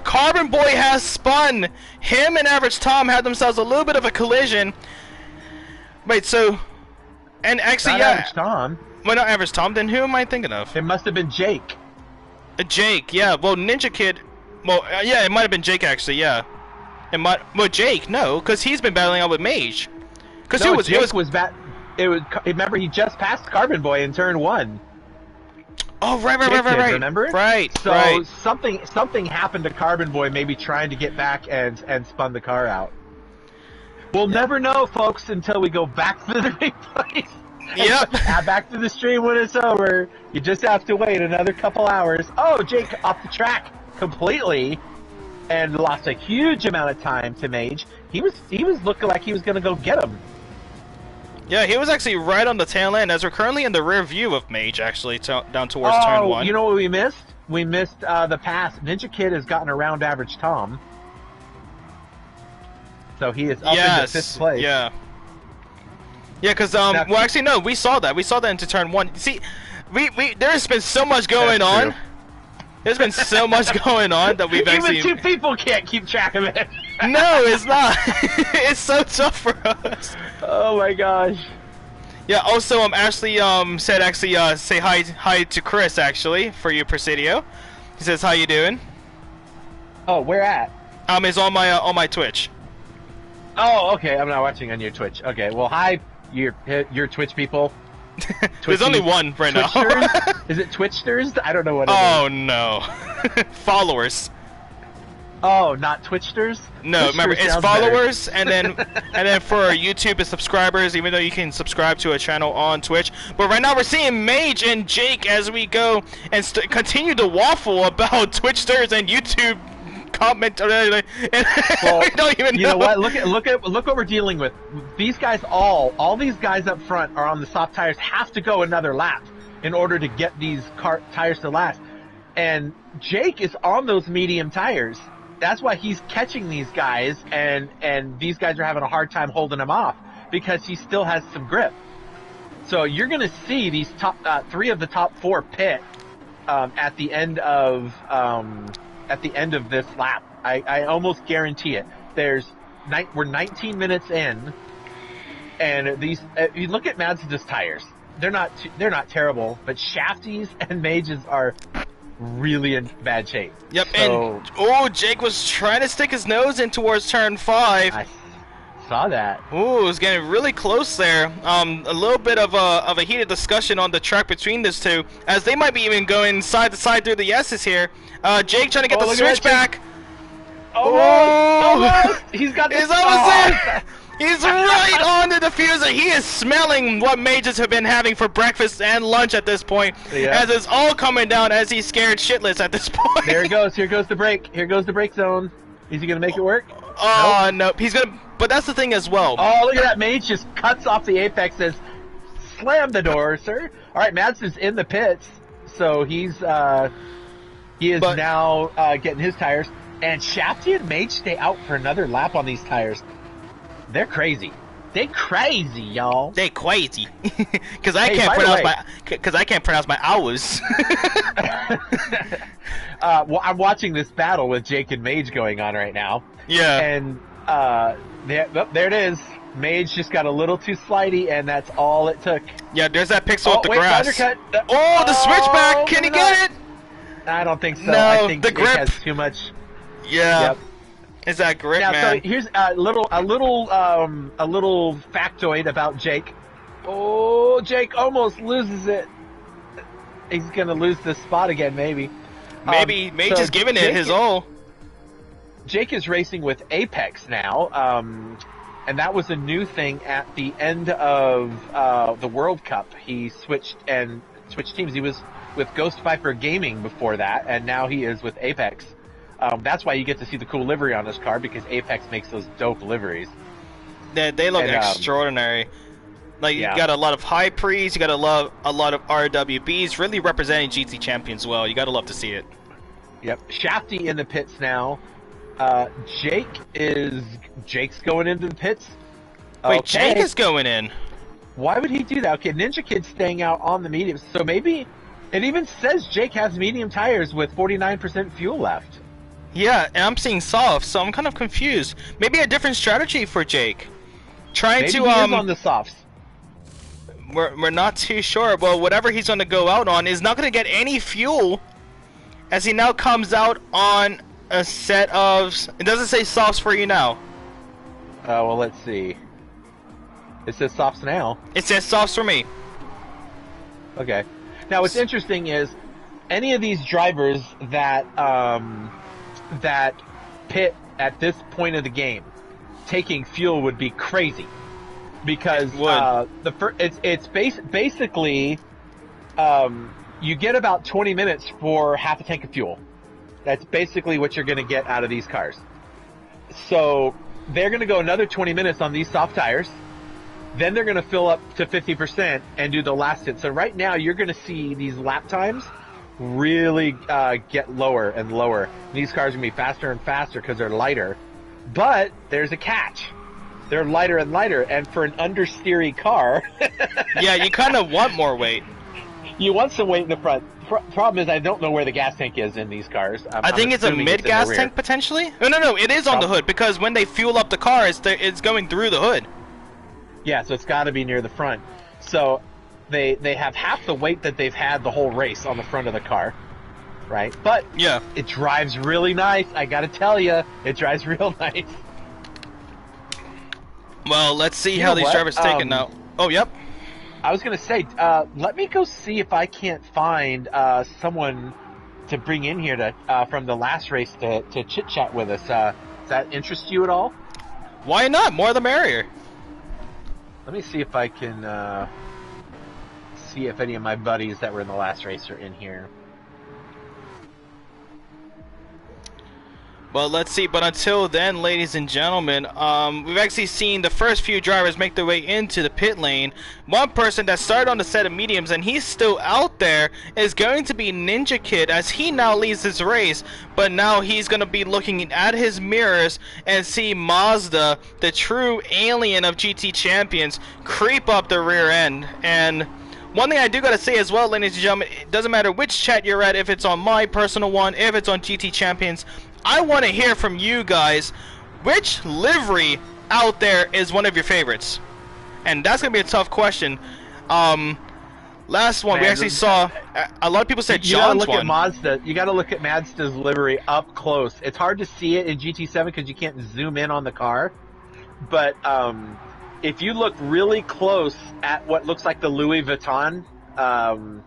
Carbon Boy has spun. Him and Average Tom had themselves a little bit of a collision. Wait, so... And actually, yeah... Average Tom. Well, not Average Tom, then who am I thinking of? It must have been Jake. Jake, yeah. Well, Ninja Kid... Well, yeah, it might have been Jake, actually, yeah. It might... Well, Jake, no, because he's been battling out with Mage. Because no, Jake was remember, he just passed Carbon Boy in turn 1. Oh, right. Remember? Right. So something happened to Carbon Boy, maybe trying to get back and spun the car out. We'll never know, folks, until we go back to the replays. Yep. Back to the stream when it's over. You just have to wait another couple hours. Oh, Jake off the track completely, and lost a huge amount of time to Mage. He was looking like he was going to go get him. Yeah, he was actually right on the tail end, as we're currently in the rear view of Mage, actually, down towards turn 1. You know what we missed? We missed the pass. Ninja Kid has gotten around Average Tom. So he is up into 5th place. Yeah. Yeah, because, well, actually, no, we saw that. We saw that into turn 1. See, there's been so much going on. True. There's been so much going on that we've actually... Even 2 people can't keep track of it. No, it's not. It's so tough for us. Oh my gosh. Yeah, also, Ashley said actually say hi to Chris, actually, for you, Presidio. He says, how you doing? Oh, where at? It's on my Twitch. Oh, okay. I'm not watching on your Twitch. Okay, well, hi, your Twitch people. There's only one right now. Is it Twitchsters? I don't know what it is. Oh, no. Followers. Oh, not Twitchsters? No, remember, it's followers, and then for YouTube, it's subscribers, even though you can subscribe to a channel on Twitch. But right now, we're seeing Mage and Jake as we go and continue to waffle about Twitchsters and YouTube comment. And well, we don't even know. You know what? Look what we're dealing with. These guys, all these guys up front are on the soft tires, have to go another lap in order to get these tires to last. And Jake is on those medium tires. That's why he's catching these guys, and these guys are having a hard time holding him off because he still has some grip. So you're going to see these top 3 of the top 4 pit at the end of this lap. I almost guarantee it. We're 19 minutes in, and these you look at Mazda's tires. They're not terrible, but Shafty's and Mage's are really in bad shape. Yep, so, and Jake was trying to stick his nose in towards turn 5. I saw that. Ooh, it was getting really close there. A little bit of a heated discussion on the track between these two, as they might be even going side to side through the S's here. Jake trying to get the switch back. Almost. He's got the He's almost there. He's right on the diffuser. He is smelling what Mages have been having for breakfast and lunch at this point. Yeah. As it's all coming down as he's scared shitless at this point. There he goes. Here goes the brake. Here goes the brake zone. Is he going to make it work? Oh, nope. He's going to... But that's the thing as well. Oh, look at that. Mage just cuts off the apex, says, slam the door, sir. All right, Mads is in the pits. So he is now getting his tires. And Shafty and Mage stay out for another lap on these tires. They're crazy. They crazy, y'all. They crazy. Cause I can't pronounce my hours. Well, I'm watching this battle with Jake and Mage going on right now. Yeah. And there it is. Mage just got a little too slidey, and that's all it took. Yeah, there's that pixel with the wait, grass. undercut. The switchback! Can he get it? I don't think so. No, I think the Jake grip has too much. Yeah. Yep. It's that grip, Now, man. so here's a little factoid about Jake. Oh, Jake almost loses it. He's gonna lose this spot again, maybe. Maybe Mage is giving it his all. Jake is racing with Apex now, and that was a new thing at the end of the World Cup. He switched teams. He was with Ghost Viper Gaming before that, and now he is with Apex. That's why you get to see the cool livery on this car, because Apex makes those dope liveries. They look extraordinary. Like, you got a lot of high pre's, you got a lot of RWBs, really representing GT champions well. You gotta love to see it. Yep. Shafty in the pits now. Jake's going into the pits. Wait, okay. Jake is going in. Why would he do that? Okay, Ninja Kid's staying out on the mediums, so maybe it even says Jake has medium tires with 49% fuel left. Yeah, and I'm seeing soft, so I'm kind of confused. Maybe a different strategy for Jake. Maybe he is on the softs. We're not too sure. Well, whatever he's going to go out on is not going to get any fuel, as he now comes out on a set of... It doesn't say softs for you now. Well, let's see. It says softs now. It says softs for me. Okay. Now, what's interesting is any of these drivers that that pit at this point of the game, taking fuel would be crazy, because it's basically you get about 20 minutes for half a tank of fuel. That's basically what you're going to get out of these cars. So they're going to go another 20 minutes on these soft tires. Then they're going to fill up to 50% and do the last hit. So right now you're going to see these lap times really get lower and lower. These cars are going to be faster and faster because they're lighter. But there's a catch. They're lighter and lighter, and for an understeery car... Yeah, you kind of want more weight. You want some weight in the front. Problem is, I don't know where the gas tank is in these cars. I think it's a mid-gas tank, potentially? No, it is on the hood, because when they fuel up the car, it's going through the hood. Yeah, so it's got to be near the front. So they have half the weight that they've had the whole race on the front of the car, right? But yeah, it drives really nice. I got to tell you, it drives real nice. Well, let's see how these drivers take it now. Oh, yep. I was going to say, let me go see if I can't find someone to bring in here to from the last race to chit-chat with us. Does that interest you at all? Why not? More the merrier. Let me see if I can see if any of my buddies that were in the last race are in here. Well, let's see. But until then, ladies and gentlemen, we've actually seen the first few drivers make their way into the pit lane. One person that started on the set of mediums, and he's still out there, is going to be Ninja Kid, as he now leads this race. But now he's going to be looking at his mirrors and see Mazda, the true alien of GT champions, creep up the rear end. And one thing I do gotta say as well, ladies and gentlemen, it doesn't matter which chat you're at, if it's on my personal one, if it's on GT Champions, I want to hear from you guys, which livery out there is one of your favorites? And that's gonna be a tough question. Last one, we actually saw, a lot of people said John's one. You gotta look at Mazda's livery up close. It's hard to see it in GT7 because you can't zoom in on the car, but if you look really close at what looks like the Louis Vuitton, right?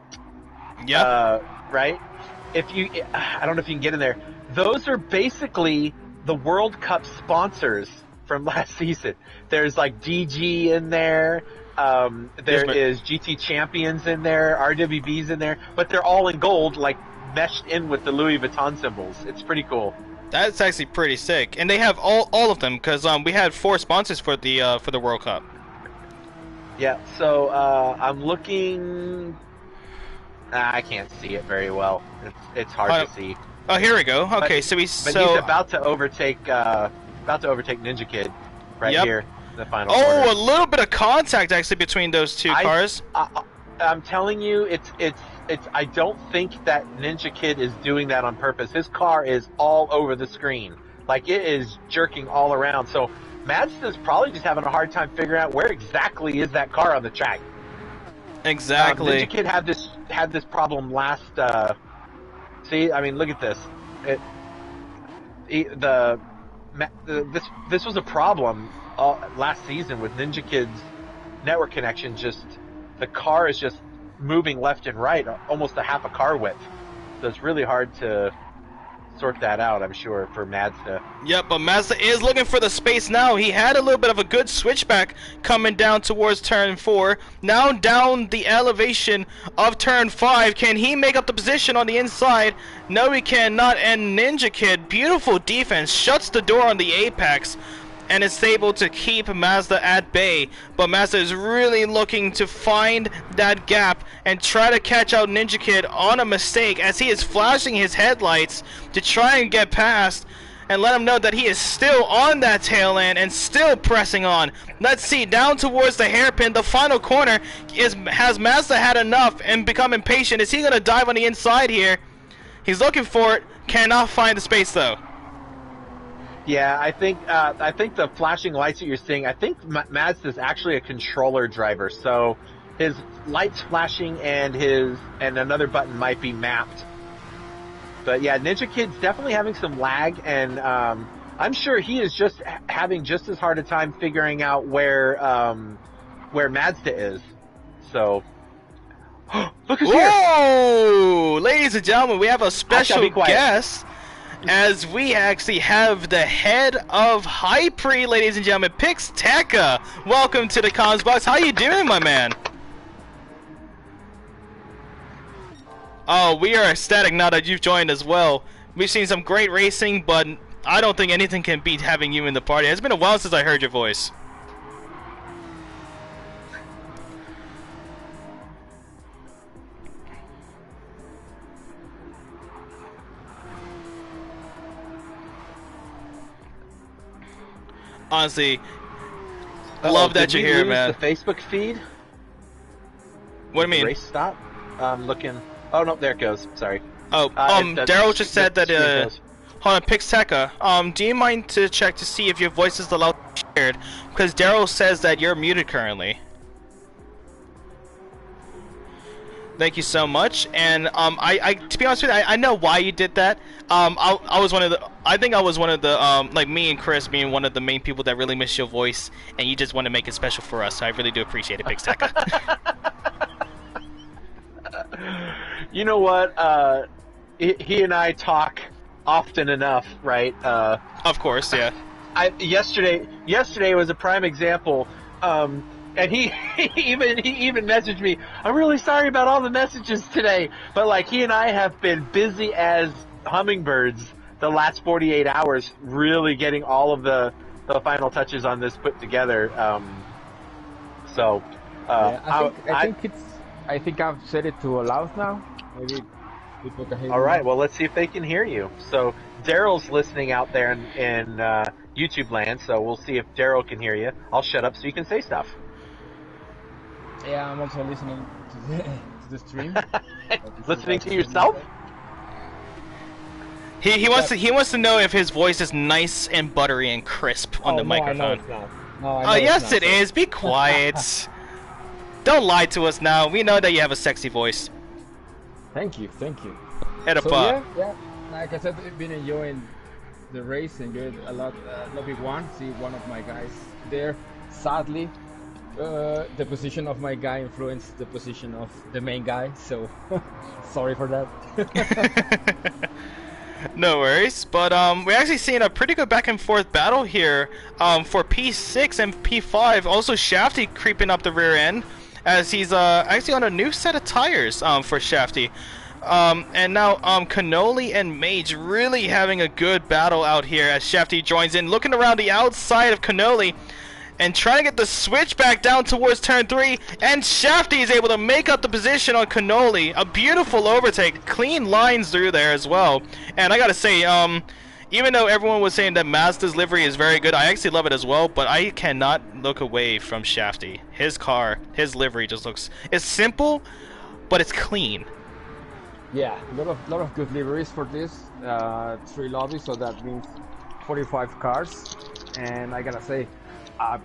I don't know if you can get in there. Those are basically the World Cup sponsors from last season. There's like DG in there. There is GT Champions in there, RWBs in there, but they're all in gold, like meshed in with the Louis Vuitton symbols. It's pretty cool. That's actually pretty sick, and they have all of them because we had 4 sponsors for the World Cup. Yeah, so I'm looking. I can't see it very well. It's hard to see. Oh, here we go. Okay, but he's about to overtake Ninja Kid right here. the final Oh, corner. a little bit of contact actually between those two cars. I'm telling you, it's. I don't think that Ninja Kid is doing that on purpose. His car is all over the screen, like it is jerking all around. So Mazda's probably just having a hard time figuring out where exactly is that car on the track. Exactly. Ninja Kid had this problem last. See, I mean, look at this. This was a problem last season with Ninja Kid's network connection. Just the car is just moving left and right, almost a half a car width. So it's really hard to sort that out, I'm sure, for Mazda. Yep, but Mazda is looking for the space now. He had a little bit of a good switchback coming down towards turn 4. Now down the elevation of turn 5. Can he make up the position on the inside? No, he cannot. And Ninja Kid, beautiful defense, shuts the door on the apex and is able to keep Mazda at bay. But Mazda is really looking to find that gap and try to catch out Ninja Kid on a mistake as he is flashing his headlights to try and get past and let him know that he is still on that tail end and still pressing on. Let's see, down towards the hairpin, the final corner. Has Mazda had enough and become impatient? Is he going to dive on the inside here? He's looking for it, cannot find the space though. Yeah, I think the flashing lights that you're seeing, I think Mazda's actually a controller driver, so his lights flashing and another button might be mapped. But yeah, Ninja Kid's definitely having some lag, and I'm sure he is just having just as hard a time figuring out where Mazda is. So, look who's here! Whoa! Ladies and gentlemen, we have a special guest. As we actually have the head of Hypre, ladies and gentlemen, Pixteca. Welcome to the comms box. How you doing, my man? Oh, we are ecstatic now that you've joined as well. We've seen some great racing, but I don't think anything can beat having you in the party. It's been a while since I heard your voice. Honestly, love that you're here, man. The Facebook feed? What do you mean? Race stop? I'm looking. Oh no, there it goes. Sorry. Oh, Daryl just said that. Hold on, Pixteca. Do you mind to check to see if your voice is allowed to be shared? Because Daryl says that you're muted currently. Thank you so much. And I to be honest with you, I know why you did that. I was one of the. I think I was one of the like me and Chris being one of the main people that really miss your voice, and you just want to make it special for us. So I really do appreciate it, Pixteca. You know what? He and I talk often enough, right? Of course, yeah. Yesterday was a prime example. And he even messaged me, I'm really sorry about all the messages today. But like he and I have been busy as hummingbirds the last 48 hours, really getting all of the final touches on this put together. I think I've set it to loud now. Maybe people can hear me. All right, well, let's see if they can hear you. So Daryl's listening out there in YouTube land, so we'll see if Daryl can hear you. I'll shut up so you can say stuff. Yeah, I'm also listening to the stream. Listening to yourself? He wants to know if his voice is nice and buttery and crisp on the microphone. I know it's not. No, Oh yes, it is. Be quiet. Don't lie to us now. We know that you have a sexy voice. Thank you. Head up. Yeah. Like I said, I've been enjoying the race, enjoyed a lot. Lobby 1, see one of my guys there. Sadly, the position of my guy influenced the position of the main guy, so sorry for that. No worries, but we're actually seeing a pretty good back and forth battle here for P6 and P5. Also Shafty creeping up the rear end as he's actually on a new set of tires for Shafty. And now Cannoli and Mage really having a good battle out here as Shafty joins in, looking around the outside of Cannoli and trying to get the switch back down towards turn 3, and Shafty is able to make up the position on Cannoli. A beautiful overtake, clean lines through there as well. And I gotta say, even though everyone was saying that Mazda's livery is very good, I actually love it as well, but I cannot look away from Shafty. His car, his livery just looks... It's simple, but it's clean. Yeah, lot of good liveries for this. 3 lobbies, so that means 45 cars. And I gotta say, a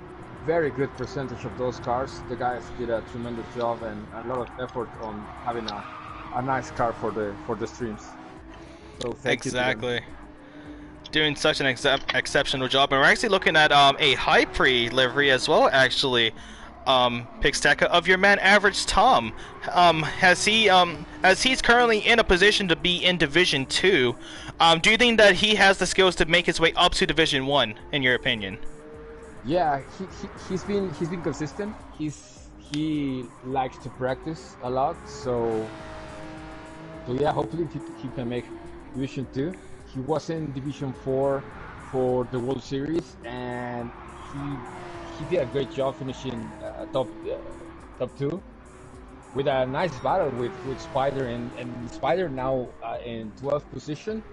very good percentage of those cars, the guys did a tremendous job and a lot of effort on having a nice car for the streams. So thank you to them. Exactly. Doing such an exceptional job, and we're actually looking at a high pre livery as well. Actually, Pixteca, of your man Average Tom. Has he as he's currently in a position to be in Division 2, do you think that he has the skills to make his way up to Division 1, in your opinion? Yeah, he's been consistent. He likes to practice a lot, so yeah, hopefully he can make Division 2. He was in Division 4 for the World Series, and he did a great job finishing top 2 with a nice battle with Spider, and Spider now in 12th position.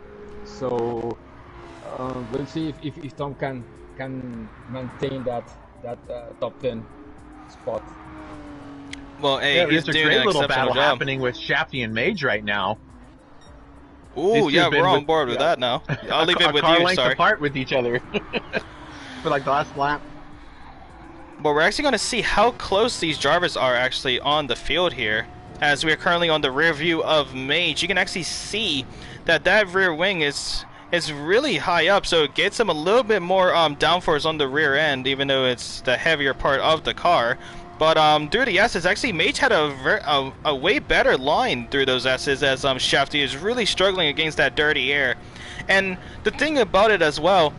So we'll see if Tom can maintain that top 10 spot. Well, hey, he's there's a doing great an little exceptional battle job. happening with Shafty and Mage right now. Ooh, yeah, we're on board with that now. I'll leave it with car you, length sorry. apart with each other for like the last lap. But we're actually going to see how close these drivers are actually on the field here. As we are currently on the rear view of Mage, you can actually see that rear wing is really high up, so it gets him a little bit more downforce on the rear end, even though it's the heavier part of the car. But through the S's, actually Mage had a way better line through those S's, as Shafty is really struggling against that dirty air. And the thing about it as well,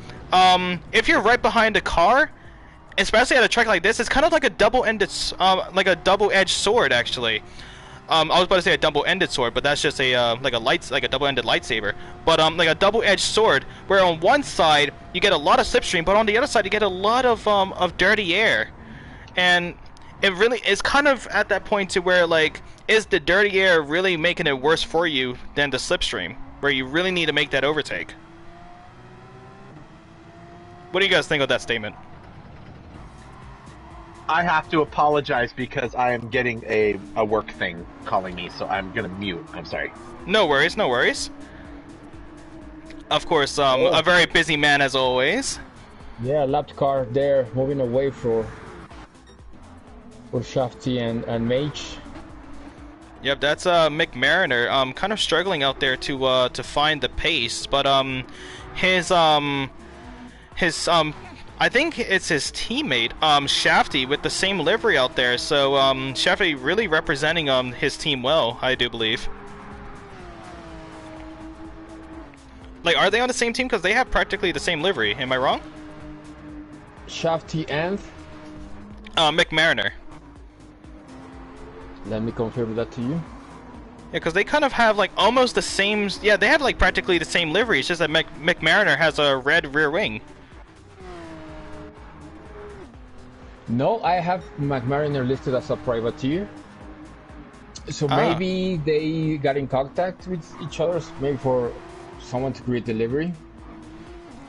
if you're right behind a car, especially at a track like this, it's kind of like a double-ended, like a double-edged sword, actually. I was about to say a double-ended sword, but that's just a like a double-ended lightsaber. But like a double-edged sword, where on one side you get a lot of slipstream, but on the other side you get a lot of dirty air, and it really is kind of at that point to where, like, is the dirty air really making it worse for you than the slipstream, where you really need to make that overtake? What do you guys think of that statement? I have to apologize because I am getting a work thing calling me, so I'm gonna mute. I'm sorry. No worries, no worries. Of course, a very busy man as always. Yeah, lapped car there, moving away for Shafty and Mage. Yep, that's Mick Mariner. Kind of struggling out there to find the pace, but his I think it's his teammate, Shafty, with the same livery out there. So Shafty really representing his team well, I do believe. Like, are they on the same team? Because they have practically the same livery. Am I wrong? Shafty and Mick Mariner. Let me confirm that to you. Yeah, because they kind of have like almost the same. Yeah, they have like practically the same livery. It's just that Mick Mariner has a red rear wing. No, I have McMariner listed as a privateer. So maybe they got in contact with each other, maybe for someone to create delivery.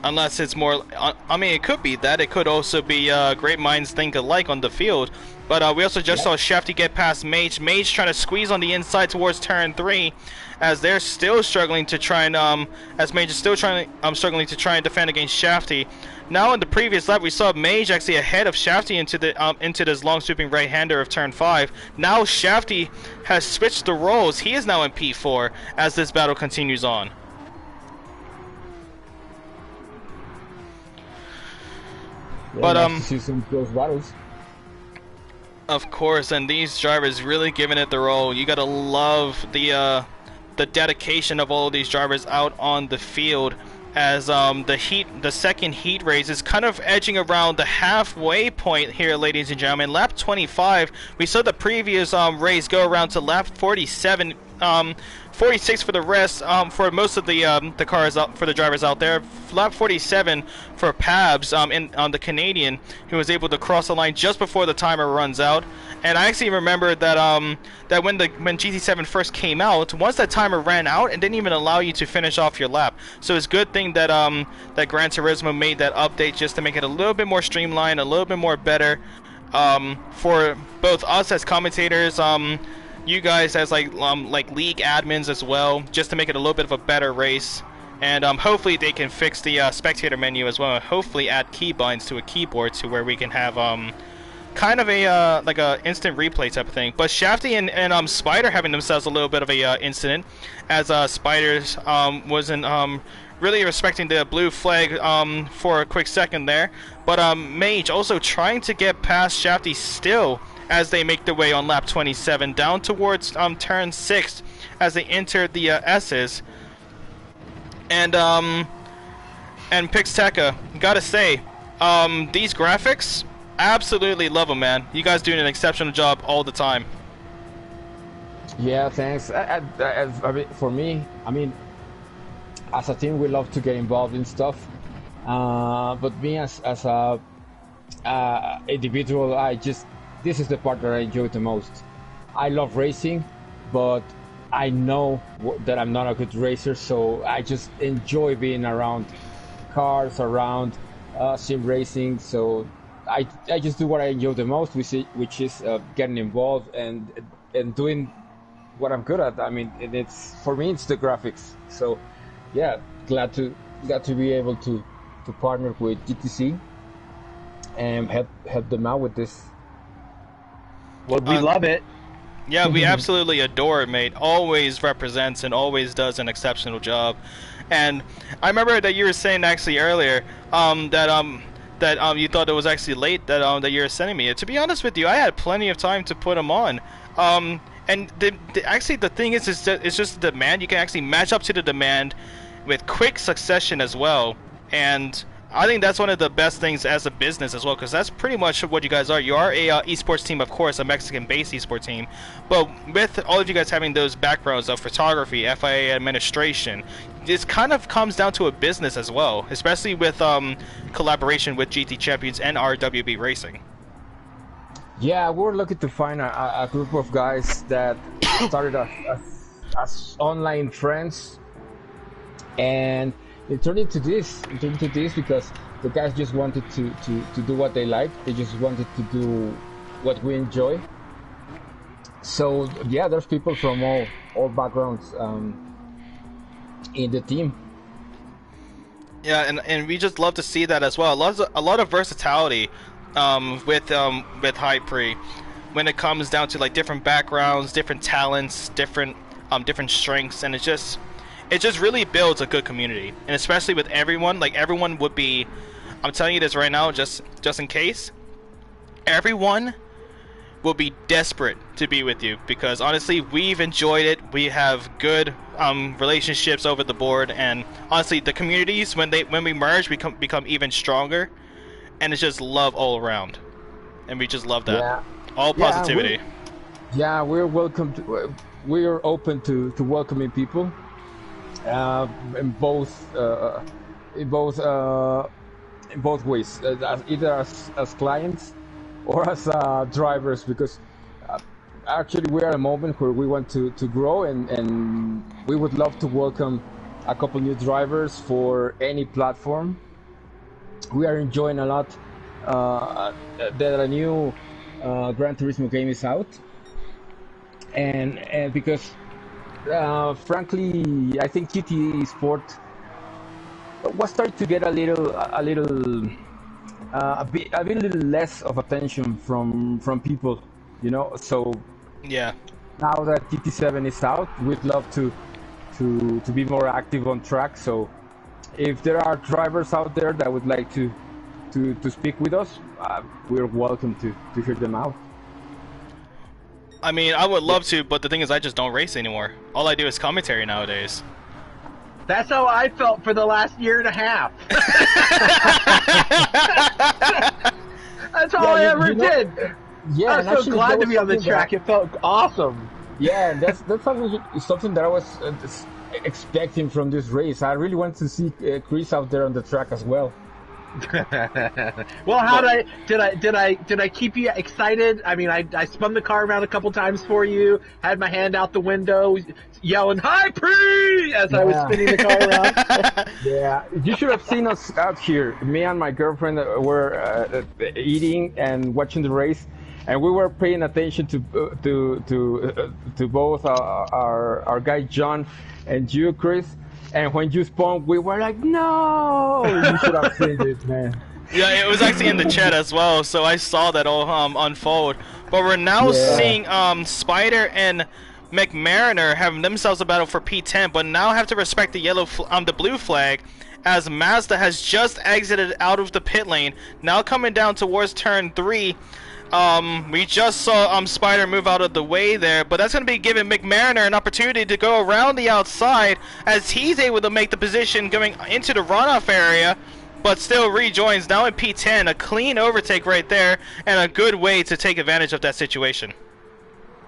Unless it's more, I mean, it could be that. It could also be great minds think alike on the field. But we also just saw Shafty get past Mage. Mage trying to squeeze on the inside towards turn 3, as they're still struggling to try and as Mage is still struggling to try and defend against Shafty. Now in the previous lap, we saw Mage actually ahead of Shafty into this long sweeping right-hander of turn 5. Now Shafty has switched the roles. He is now in P4 as this battle continues on. Yeah, But nice to see some close battles. Of course, and these drivers really giving it their all. You gotta love the dedication of all of these drivers out on the field, as the second heat race is kind of edging around the halfway point here, ladies and gentlemen. Lap 25, we saw the previous race go around to lap 47. 46 for the rest. For most of the cars out, for the drivers out there. Lap 47 for Pabs on the Canadian, who was able to cross the line just before the timer runs out. And I actually remember that that when GT7 first came out, once that timer ran out, it didn't even allow you to finish off your lap. So it's a good thing that that Gran Turismo made that update just to make it a little bit more streamlined, a little bit more better for both us as commentators, you guys as like league admins as well, just to make it a little bit of a better race. And hopefully they can fix the spectator menu as well, and hopefully add keybinds to a keyboard to where we can have kind of a like a instant replay type of thing. But Shafty and Spider having themselves a little bit of a incident, as Spider's wasn't really respecting the blue flag for a quick second there. But Mage also trying to get past Shafty still as they make their way on lap 27 down towards turn 6 as they enter the S's. And Pixteca, gotta say, these graphics, absolutely love them, man. You guys doing an exceptional job all the time. Yeah, thanks. For me, I mean, as a team, we love to get involved in stuff. But me as a individual, this is the part that I enjoy the most. I love racing, but I know that I'm not a good racer, so I just enjoy being around cars, around sim racing. So I just do what I enjoy the most, which is getting involved and doing what I'm good at. I mean, it's for me, it's the graphics. So yeah, glad to be able to partner with GTC and help them out with this. Well, we love it. Yeah, we absolutely adore it, mate. Always represents and always does an exceptional job. And I remember that you were saying actually earlier that you thought it was actually late that you were sending me. To be honest with you, I had plenty of time to put them on. And actually the thing is it's just the demand. You can actually match up to the demand with quick succession as well. And I think that's one of the best things as a business as well, because that's pretty much what you guys are. You are a esports team, of course, a Mexican-based esports team, but with all of you guys having those backgrounds of photography, FIA administration, this kind of comes down to a business as well, especially with collaboration with GT Champions and RWB Racing. Yeah, we're lucky to find a group of guys that started as online friends, and it turned into this because the guys just wanted to do what they like. They just wanted to do what we enjoy. So yeah, there's people from all backgrounds in the team. Yeah, and we just love to see that as well. A lot of versatility with High Pre when it comes down to like different backgrounds, different talents, different strengths, and it just really builds a good community. And especially with everyone, like everyone would be, I'm telling you this right now, just in case, everyone will be desperate to be with you, because honestly we've enjoyed it. We have good relationships over the board, and honestly the communities when we merge become even stronger, and it's just love all around, and we just love that. Yeah. All positivity. We're open to welcoming people in both ways, either as clients or as drivers, because actually we're at a moment where we want to grow, and we would love to welcome a couple new drivers for any platform. We are enjoying a lot that a new Gran Turismo game is out, and because frankly, I think GT Sport was starting to get a little less of attention from people, you know. So yeah, now that GT7 is out, we'd love to be more active on track. So if there are drivers out there that would like to speak with us, we're welcome to hear them out. I mean, I would love to, but the thing is, I just don't race anymore. All I do is commentary nowadays. That's how I felt for the last year and a half. That's all I ever did. Yeah, I was so glad to be on the track. It felt awesome. Yeah, that's something that I was expecting from this race. I really want to see Chris out there on the track as well. Well, did I keep you excited? I mean, I spun the car around a couple times for you, had my hand out the window, yelling "Hi, Pre!" as I was spinning the car around. Yeah, you should have seen us out here. Me and my girlfriend were eating and watching the race, and we were paying attention to both our guy John and you, Chris. And when you spun, we were like, "No!" You should have seen this, man. Yeah, it was actually in the chat as well, so I saw that all unfold. But we're now seeing Spider and McMariner having themselves a battle for P10, but now have to respect the the blue flag, as Mazda has just exited out of the pit lane. Now coming down towards turn 3. We just saw Spider move out of the way there, but that's going to be giving McMariner an opportunity to go around the outside as he's able to make the position going into the runoff area, but still rejoins now in P10. A clean overtake right there and a good way to take advantage of that situation.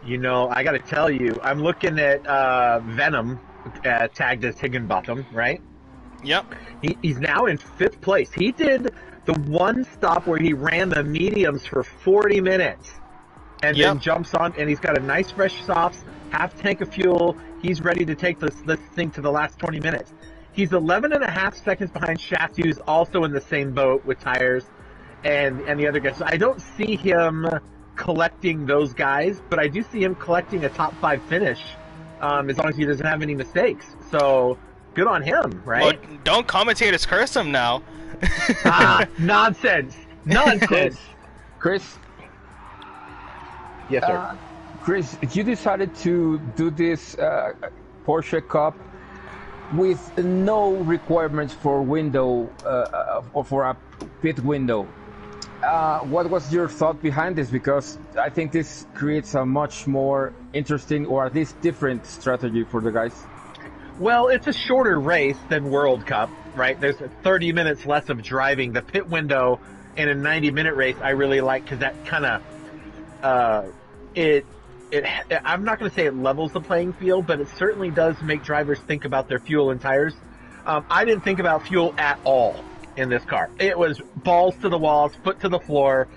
You know, I got to tell you, I'm looking at Venom tagged as Higginbotham, right? Yep. He's now in 5th place. He did the one stop where he ran the mediums for 40 minutes and then jumps on, and he's got a nice fresh softs, half tank of fuel. He's ready to take this thing to the last 20 minutes. He's 11.5 seconds behind Shaft, who's also in the same boat with tires and the other guys. So I don't see him collecting those guys, but I do see him collecting a top 5 finish as long as he doesn't have any mistakes. So good on him, right? Well, don't commentators curse him now. Nonsense. Chris. Yes, sir. Chris, you decided to do this Porsche Cup with no requirements for window or for a pit window. What was your thought behind this? Because I think this creates a much more interesting, or at least different, strategy for the guys. Well, it's a shorter race than World Cup, right? There's 30 minutes less of driving. The pit window in a 90-minute race I really like because that kind of I'm not going to say it levels the playing field, but it certainly does make drivers think about their fuel and tires. I didn't think about fuel at all in this car. It was balls to the walls, foot to the floor,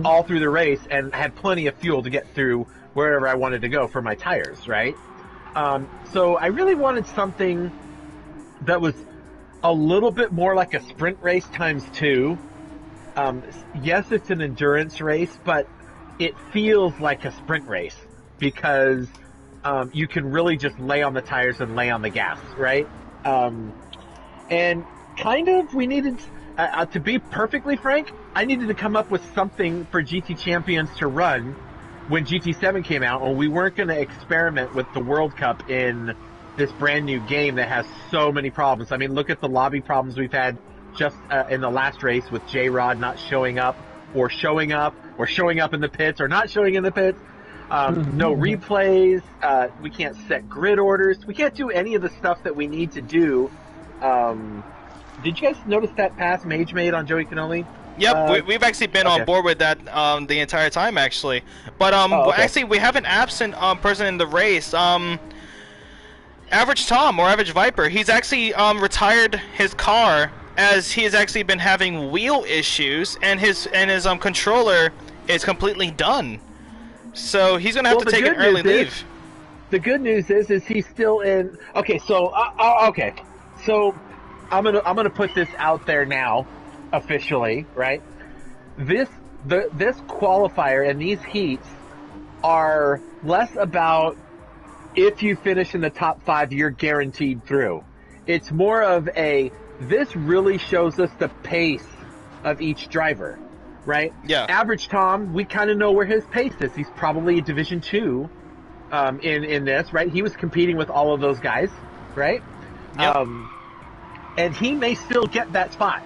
all through the race, and I had plenty of fuel to get through wherever I wanted to go for my tires, right? So I really wanted something that was a little bit more like a sprint race times 2. Yes, it's an endurance race, but it feels like a sprint race because you can really just lay on the tires and lay on the gas, right? And kind of we needed, to be perfectly frank, I needed to come up with something for GT Champions to run when GT7 came out, and we weren't going to experiment with the World Cup in this brand new game that has so many problems. I mean, look at the lobby problems we've had just in the last race with J-Rod not showing up or showing up in the pits or not showing in the pits. No replays. We can't set grid orders. We can't do any of the stuff that we need to do. Did you guys notice that pass Mage made on Joey Cannoli? Yep, we've actually been on board with that the entire time, actually. But actually, we have an absent person in the race. Average Tom, or Average Viper. He's actually retired his car as he has actually been having wheel issues, and his controller is completely done. So he's gonna have to take an early leave. The good news is he's still in. Okay, so so I'm gonna put this out there now. Officially, right? This qualifier and these heats are less about if you finish in the top 5, you're guaranteed through. It's more of this really shows us the pace of each driver, right? Yeah. Average Tom, we kind of know where his pace is. He's probably a Division 2 in this, right? He was competing with all of those guys, right? Yep. And he may still get that spot.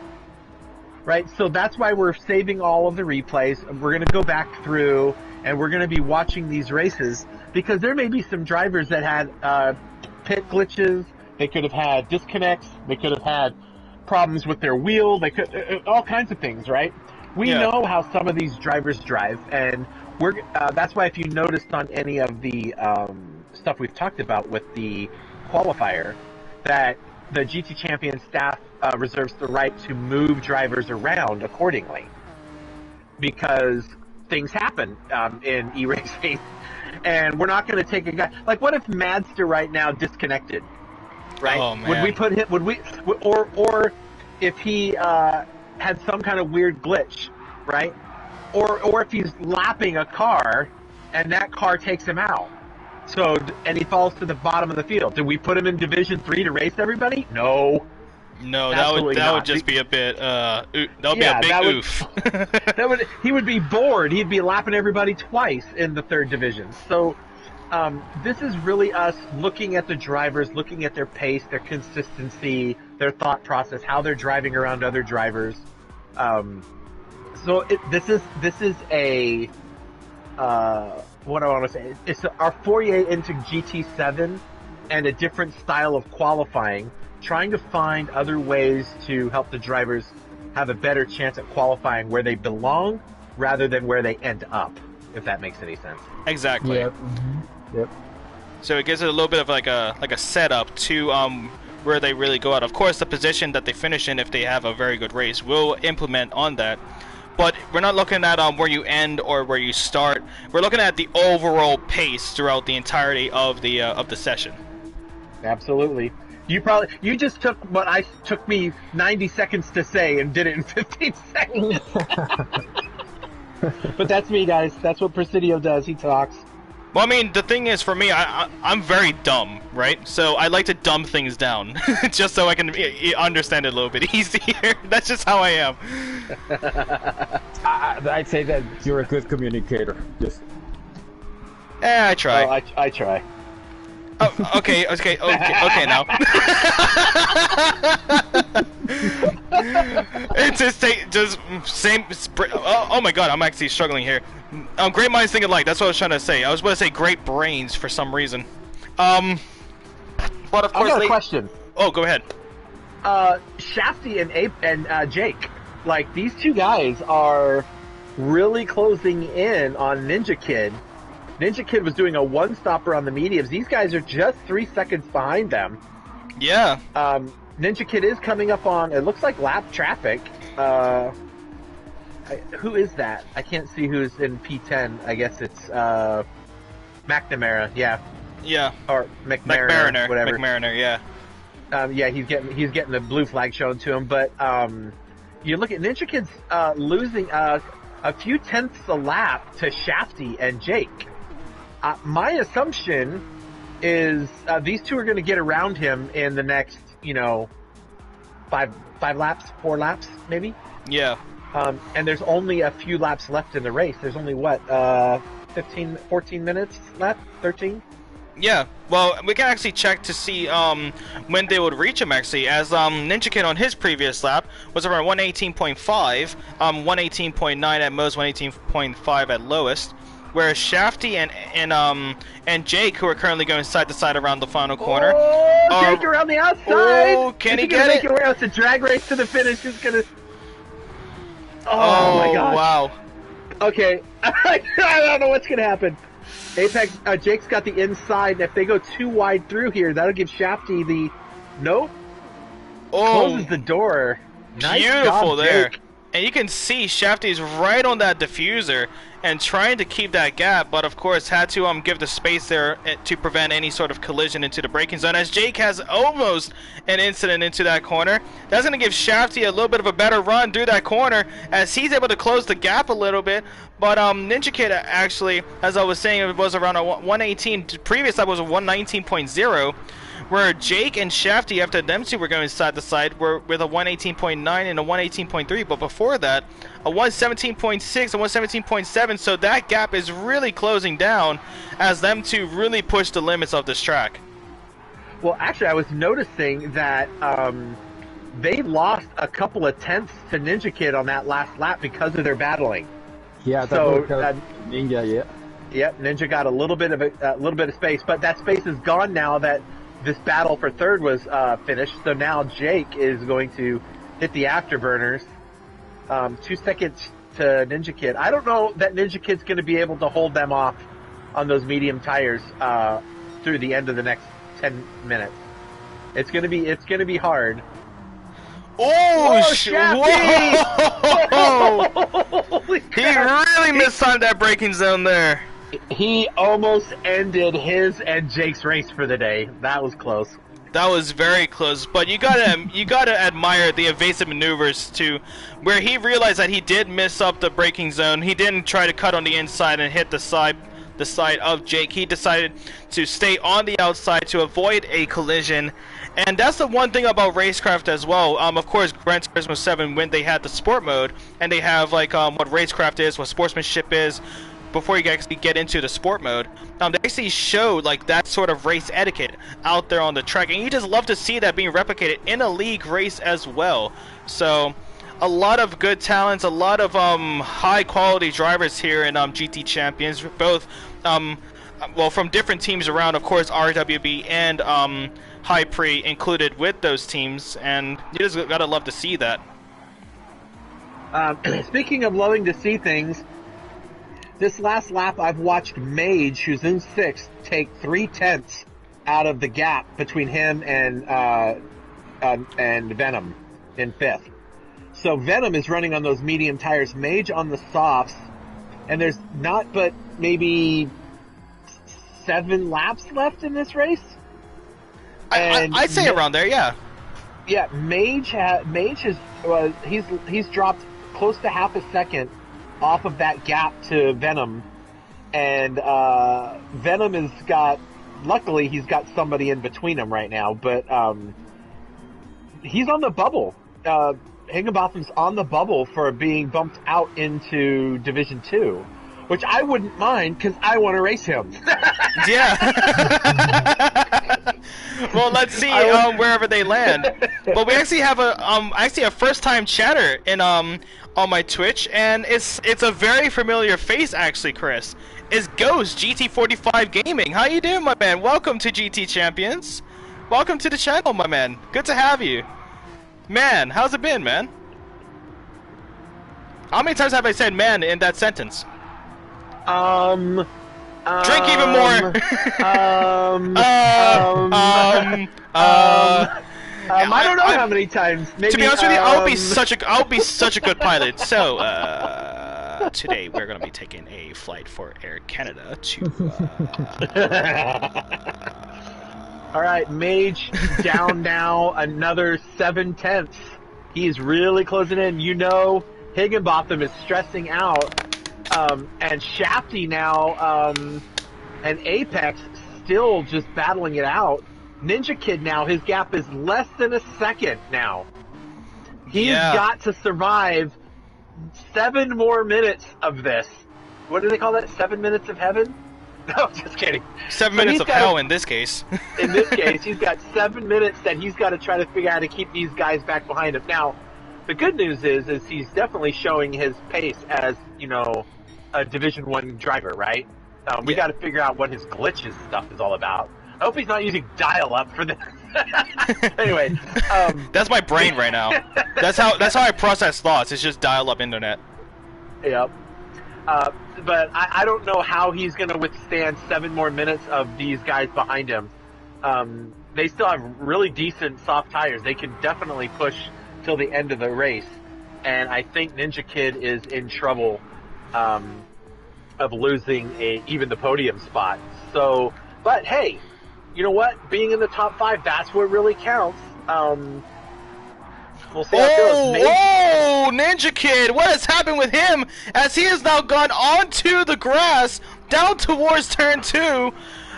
Right, so that's why we're saving all of the replays. We're going to go back through, and we're going to be watching these races, because there may be some drivers that had pit glitches, they could have had disconnects, they could have had problems with their wheel, they could all kinds of things, right? We know how some of these drivers drive, and that's why if you noticed on any of the stuff we've talked about with the qualifier, that the GT Champion staff reserves the right to move drivers around accordingly, because things happen in e-racing, and we're not going to take a guy like, what if Madster right now disconnected, right? Oh, man. Would we put him? Would we? Or if he had some kind of weird glitch, right? Or if he's lapping a car and that car takes him out, and he falls to the bottom of the field, do we put him in Division 3 to race everybody? No. No, that would just be a bit. That would be a big oof. He would be bored. He'd be lapping everybody twice in the 3rd division. So, this is really us looking at the drivers, looking at their pace, their consistency, their thought process, how they're driving around other drivers. This is a what I want to say. It's our foray into GT7 and a different style of qualifying, trying to find other ways to help the drivers have a better chance at qualifying where they belong rather than where they end up, if that makes any sense. Exactly. Yep. Mm-hmm. Yep. So it gives it a little bit of like a setup to where they really go out. Of course, the position that they finish in, if they have a very good race, will implement on that. But we're not looking at where you end or where you start. We're looking at the overall pace throughout the entirety of the session. Absolutely. You just took what took me 90 seconds to say and did it in 15 seconds. But that's me, guys. That's what Presidio does. He talks. Well, I mean, the thing is, for me, I'm very dumb, right? So I like to dumb things down, just so I can understand it a little bit easier. That's just how I am. I'd say that you're a good communicator. Just. I try. Oh, I try. Oh, okay now. It's just same. Oh my god, I'm actually struggling here. Great minds think alike. That's what I was trying to say. I was going to say great brains for some reason. But of course, I got a question. Oh, go ahead. Shafty and Jake, like, these two guys are really closing in on Ninja Kid. Ninja Kid was doing a one-stopper on the mediums. These guys are just 3 seconds behind them. Yeah. Ninja Kid is coming up on, it looks like lap traffic. Who is that? I can't see who's in P10. I guess it's McNamara. Yeah. Yeah. Or McMariner, whatever. McMariner, yeah. Yeah, he's getting the blue flag shown to him. But you look at Ninja Kid's losing a few tenths a lap to Shafty and Jake. My assumption is these two are going to get around him in the next, 4 laps, maybe? Yeah. And there's only a few laps left in the race. There's only, 14 minutes left? 13? Yeah. Well, we can actually check to see when they would reach him, actually, as Ninja Kid on his previous lap was around 118.5, 118.9 at most, 118.5 at lowest. Whereas Shafty and Jake, who are currently going side to side around the final corner. Oh, Jake around the outside! Oh, can he get it? It's a drag race to the finish. He's gonna. Oh my gosh! Wow. Okay, I don't know what's gonna happen. Apex, Jake's got the inside, and if they go too wide through here, that'll give Shafty the. Nope. Closes the door. Nice Beautiful job, there. Jake. And you can see Shafty's right on that diffuser and trying to keep that gap, but of course had to give the space there to prevent any sort of collision into the braking zone, as Jake has almost an incident into that corner. That's going to give Shafty a little bit of a better run through that corner as he's able to close the gap a little bit. But Ninja Kid actually, as I was saying, it was around a 118. Previous that was a 119.0. Where Jake and Shafty, after them two were going side to side, were with a 118.9 and a 118.3, but before that, a 117.6, a 117.7, so that gap is really closing down as them two really push the limits of this track. Well, actually, I was noticing that they lost a couple of tenths to Ninja Kid on that last lap because of their battling. Yeah, so Ninja, yeah. Yep, Ninja got a little bit of space, but that space is gone now that this battle for third was finished. So now Jake is going to hit the afterburners. 2 seconds to Ninja Kid. I don't know that Ninja Kid's going to be able to hold them off on those medium tires through the end of the next 10 minutes. It's going to be hard. Oh, whoa! He really mistimed that braking zone there. He almost ended his and Jake's race for the day. That was close. That was very close, but you gotta admire the evasive maneuvers too, where he realized that he did miss up the braking zone. He didn't try to cut on the inside and hit the side of Jake. He decided to stay on the outside to avoid a collision. And that's the one thing about Racecraft as well. Of course, Gran Turismo 7, when they had the sport mode, and they have like what Racecraft is, what sportsmanship is, before you actually get into the sport mode, they actually showed like that sort of race etiquette out there on the track, and you just love to see that being replicated in a league race as well. So, a lot of good talents, a lot of high quality drivers here in GT Champions, both well, from different teams around, of course, RWB and High Pre included with those teams, and you just gotta love to see that. Speaking of loving to see things, this last lap I've watched Mage, who's in 6th, take 3/10 out of the gap between him and Venom in 5th. So Venom is running on those medium tires, Mage on the softs, and there's not but maybe 7 laps left in this race. I'd say around there, yeah. Yeah, Mage has he's dropped close to half a second off of that gap to Venom, and Venom has got. Luckily, he's got somebody in between them right now, but he's on the bubble. Higginbotham's on the bubble for being bumped out into Division 2, which I wouldn't mind because I want to race him. Yeah. Well, let's see wherever they land. But we actually have a first-time chatter in on my Twitch, and it's a very familiar face actually, Chris. It's Ghost GT45 Gaming. How you doing, my man? Welcome to GT Champions. Welcome to the channel, my man. Good to have you. Man, how's it been, man? How many times have I said "man" in that sentence? Drink even more. I don't know how many times. Maybe, to be honest with you, I'll be such a good pilot. So today we're gonna be taking a flight for Air Canada to. All right, Mage down now another 7/10. He's really closing in. You know, Higginbotham is stressing out, and Shafty now, and Apex still just battling it out. Ninja Kid now, his gap is less than a second now. He's got to survive 7 more minutes of this. What do they call that? 7 minutes of heaven? No, just kidding. 7 minutes of hell in this case. In this case, he's got 7 minutes that he's got to try to figure out how to keep these guys back behind him. Now, the good news is he's definitely showing his pace as, you know, a Division 1 driver, right? We got to figure out what his glitches stuff is all about. I hope he's not using dial-up for this. Anyway, that's my brain right now. That's how I process thoughts. It's just dial-up internet. Yep. But I don't know how he's going to withstand 7 more minutes of these guys behind him. They still have really decent soft tires. They can definitely push till the end of the race. And I think Ninja Kid is in trouble of losing even the podium spot. So, but hey, you know what? Being in the top 5, that's what really counts. We'll see how it goes. Oh, Ninja Kid! What has happened with him as he has now gone onto the grass, down towards turn 2?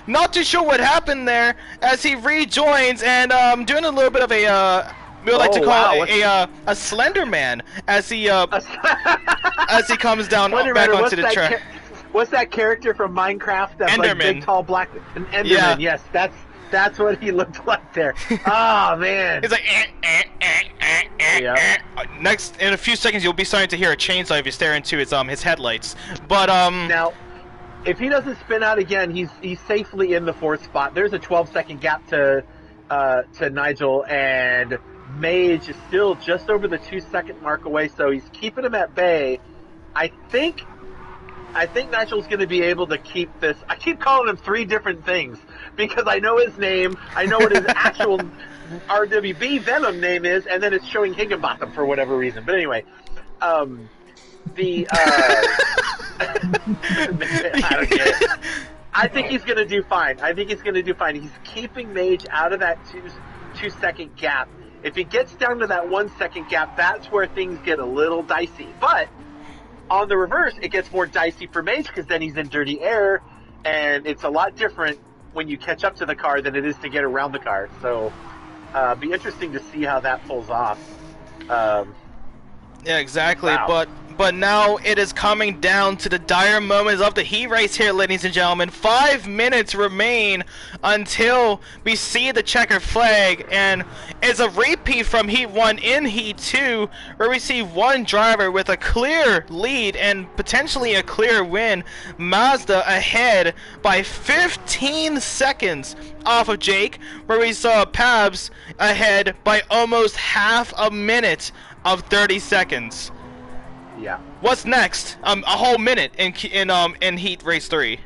Not too sure what happened there as he rejoins and doing a little bit of a we would like to call it a Slender Man as he as he comes down back onto the track. What's that character from Minecraft? That Enderman. Like, big, tall, black... An Enderman, yeah. Yes. That's what he looked like there. Oh, man. He's like, Yep. Next, in a few seconds, you'll be starting to hear a chainsaw if you stare into his headlights. But, Now, if he doesn't spin out again, he's safely in the 4th spot. There's a 12-second gap to Nigel, and Mage is still just over the 2-second mark away, so he's keeping him at bay. I think Nigel's going to be able to keep this. I keep calling him 3 different things because I know his name, I know what his actual RWB Venom name is, and then it's showing Higginbotham for whatever reason. But anyway, I don't get it. I think he's going to do fine. He's keeping Mage out of that 2-second gap. If he gets down to that 1-second gap, that's where things get a little dicey. But on the reverse, it gets more dicey for Mage because then he's in dirty air, and it's a lot different when you catch up to the car than it is to get around the car. So, be interesting to see how that pulls off. Yeah, exactly. Wow. But now it is coming down to the dire moments of the heat race here, ladies and gentlemen. 5 minutes remain until we see the checkered flag, and it's a repeat from Heat 1 in Heat 2, where we see one driver with a clear lead and potentially a clear win. Mazda ahead by 15 seconds off of Jake, where we saw Pabs ahead by almost half a minute of 30 seconds. Yeah. What's next? A whole minute in Heat Race 3.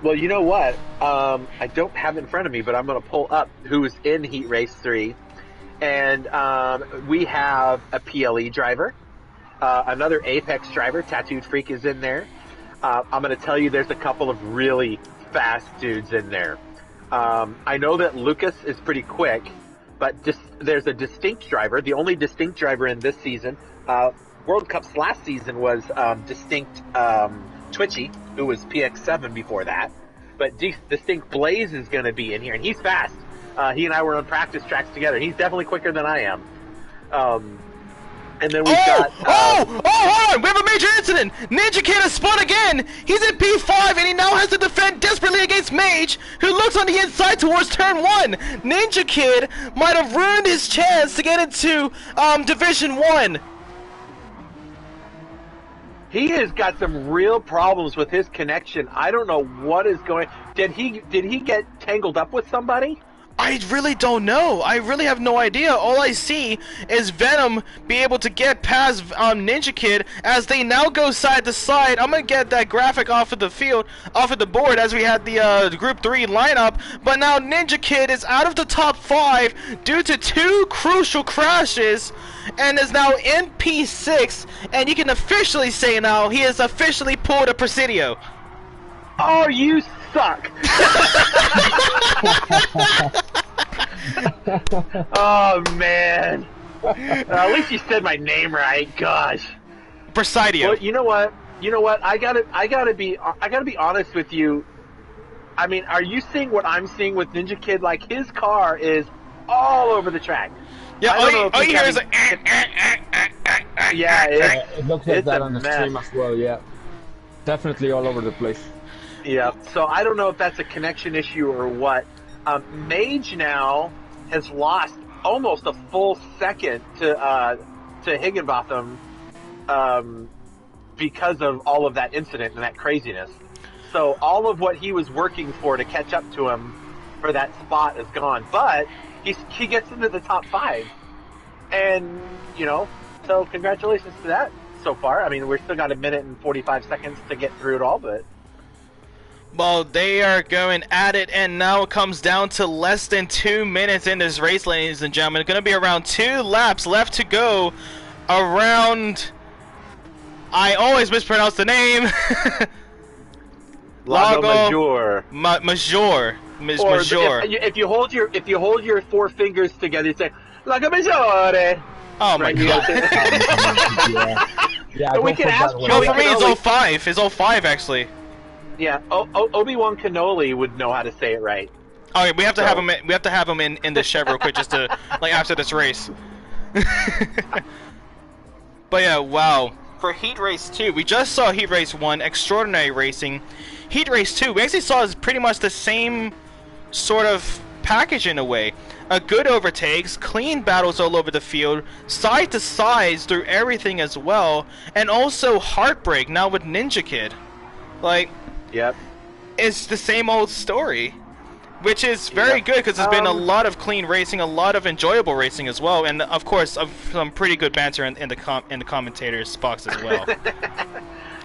Well, you know what? I don't have it in front of me, but I'm going to pull up who's in Heat Race 3. And we have a PLE driver, another Apex driver, Tattooed Freak is in there. I'm going to tell you there's a couple of really fast dudes in there. I know that Lucas is pretty quick, but there's a distinct driver, the only distinct driver in this season. World Cups last season was distinct Twitchy, who was PX7 before that. But distinct Blaze is going to be in here, and he's fast. He and I were on practice tracks together. He's definitely quicker than I am. And then we've got... hold on! We have a major incident! Ninja Kid has spun again! He's in P5 and he now has to defend desperately against Mage, who looks on the inside towards turn 1! Ninja Kid might have ruined his chance to get into Division 1! He has got some real problems with his connection. I don't know what is going... Did he get tangled up with somebody? I really don't know. I really have no idea. All I see is Venom be able to get past Ninja Kid as they now go side to side. I'm gonna get that graphic off of the field, off of the board as we had the Group 3 lineup. But now Ninja Kid is out of the top 5 due to 2 crucial crashes and is now in P6. And you can officially say now he has officially pulled a Presidio. Oh, you suck! Oh man! At least you said my name right. Gosh. Presidio. Well, you know what? I gotta be honest with you. I mean, are you seeing what I'm seeing with Ninja Kid? Like, his car is all over the track. Yeah, all you hear is a... Yeah, it looks like that on the stream as well. Yeah, definitely all over the place. Yeah, so I don't know if that's a connection issue or what. Mage now has lost almost a full second to Higginbotham because of all of that incident and that craziness. So all of what he was working for to catch up to him for that spot is gone. But he gets into the top 5. And, so congratulations to that so far. I mean, we've still got a minute and 45 seconds to get through it all, but... Well, they are going at it, and now it comes down to less than 2 minutes in this race, ladies and gentlemen. It's going to be around 2 laps left to go around... I always mispronounce the name. Lago Major. Major. Major. If you hold your 4 fingers together, you say Lago Maggiore. Oh my god. Yeah, we can ask Joey. No, for me it's 05. It's 05 actually. Yeah, Obi-Wan Kenobi would know how to say it right. Oh, yeah, we have to have him. We have to have him in the shed real quick, just to after this race. But yeah, wow. For Heat Race 2, we just saw Heat Race 1, Extraordinary Racing. Heat Race 2, we actually saw pretty much the same sort of package in a way. A good overtakes, clean battles all over the field, side to sides through everything as well, and also Heartbreak now with Ninja Kid. Like. Yep. It's the same old story. which is very good because there's been a lot of clean racing, a lot of enjoyable racing as well, and of course some pretty good banter in the commentators' box as well.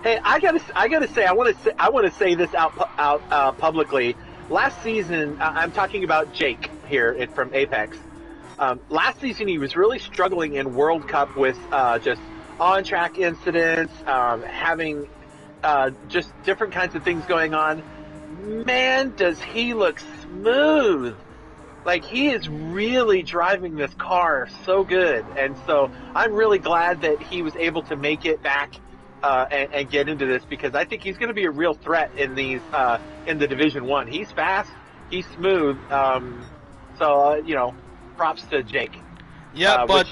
Hey, I gotta say, I want to say this out publicly. Last season, I'm talking about Jake here from Apex. Last season, he was really struggling in World Cup with just on-track incidents, having just different kinds of things going on. Man, does he look smooth! Like, he is really driving this car so good, and so I'm really glad that he was able to make it back and get into this, because I think he's going to be a real threat in these in the Division 1. He's fast, he's smooth, so props to Jake. Yeah, but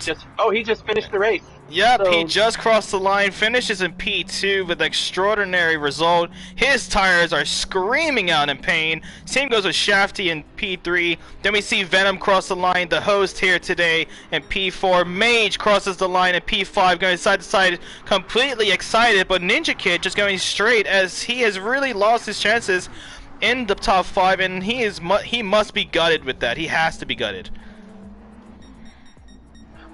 he just finished the race. Yep, so, he just crossed the line, finishes in P2 with an extraordinary result. His tires are screaming out in pain. Same goes with Shafty in P3. Then we see Venom cross the line, the host here today in P4. Mage crosses the line in P5, going side to side, completely excited. But Ninja Kid just going straight, as he has really lost his chances in the top 5, and he must be gutted with that. He has to be gutted.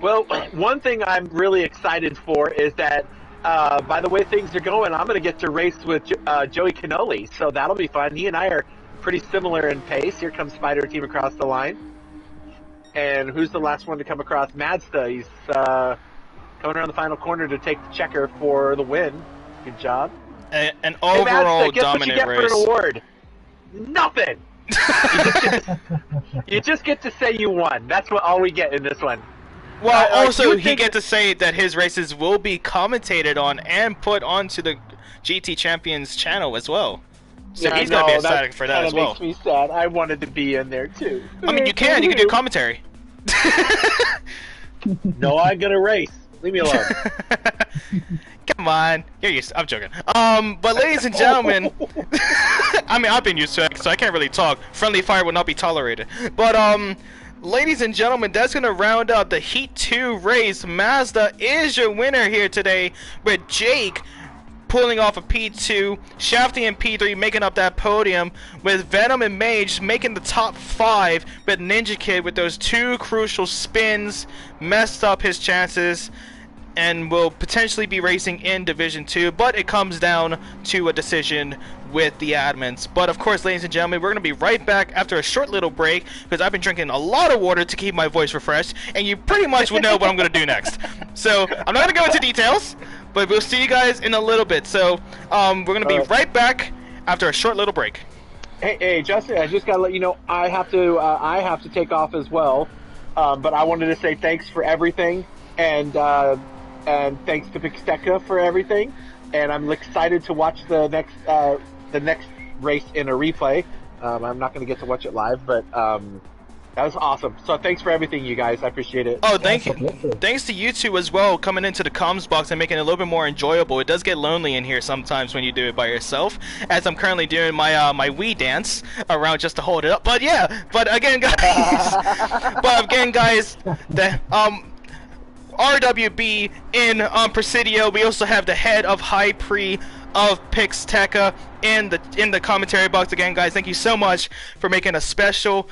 Well, one thing I'm really excited for is that, by the way things are going, I'm going to get to race with Joey Canoli, so that'll be fun. He and I are pretty similar in pace. Here comes Spider Team across the line. And who's the last one to come across? Madsta. He's coming around the final corner to take the checker for the win. Good job. An overall Madsta, dominant what you get race. for an award? Nothing! You just get to say you won. That's all we get in this one. Well, also, he get to say that his races will be commentated on and put onto the GT Champions channel as well. So he's going to be ecstatic for that as well. That makes me sad. I wanted to be in there, too. I mean, you can do commentary. No, I'm going to race. Leave me alone. Come on. I'm joking. But ladies and gentlemen, I mean, I've been used to it, so I can't really talk. Friendly fire will not be tolerated. But, ladies and gentlemen, that's going to round out the Heat 2 race. Mazda is your winner here today, with Jake pulling off a P2, Shafty and P3 making up that podium, with Venom and Mage making the top 5, but Ninja Kid with those 2 crucial spins messed up his chances and will potentially be racing in Division 2, but it comes down to a decision with the admins. But of course, ladies and gentlemen, we're going to be right back after a short little break, because I've been drinking a lot of water to keep my voice refreshed, and you pretty much will know what I'm going to do next. So I'm not going to go into details, but we'll see you guys in a little bit. So we're going to be right back after a short little break. Hey, Justin, I just got to let you know I have to take off as well, but I wanted to say thanks for everything, and thanks to Pixteca for everything, and I'm excited to watch the next race in a replay. I'm not going to get to watch it live, but that was awesome. So thanks for everything, you guys. I appreciate it. Oh, thank you. Thanks to you two as well, coming into the comms box and making it a little bit more enjoyable. It does get lonely in here sometimes when you do it by yourself, as I'm currently doing my my Wii dance around just to hold it up. But yeah, but again, guys, the RWB in Presidio. We also have the head of High Pre of Pixteca in the commentary box. Again, guys, thank you so much for making a special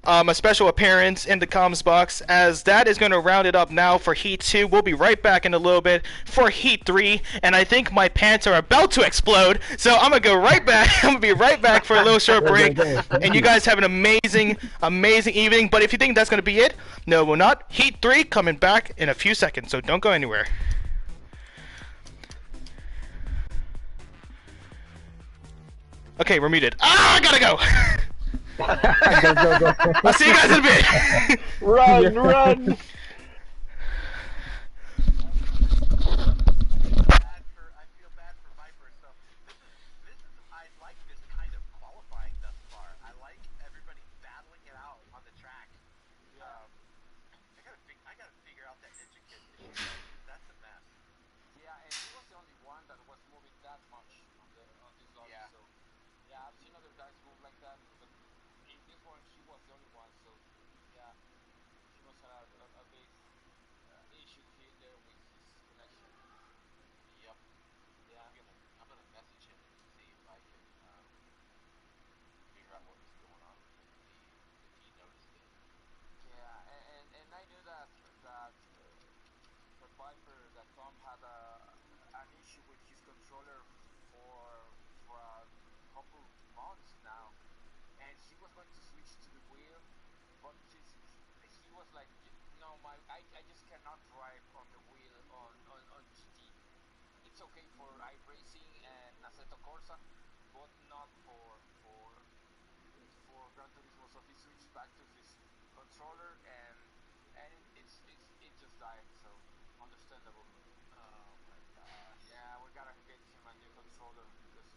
appearance in the comms box, as that is going to round it up now for Heat 2. We'll be right back in a little bit for Heat 3, and I think my pants are about to explode, so I'm going to go right back. I'm going to be right back for a little short break, and you guys have an amazing evening. But if you think that's going to be it, no, we're not. Heat 3 coming back in a few seconds, so don't go anywhere. Okay, we're muted. I gotta go! Go. I'll see you guys in a bit. Run! couple months now, and he was going to switch to the wheel, but he was like, no, I just cannot drive on the wheel on GT. It's okay for iRacing and Assetto Corsa, but not for Gran Turismo. So he switched back to his controller, and it just died. So understandable. Oh my gosh. Yeah, we gotta get him a new controller because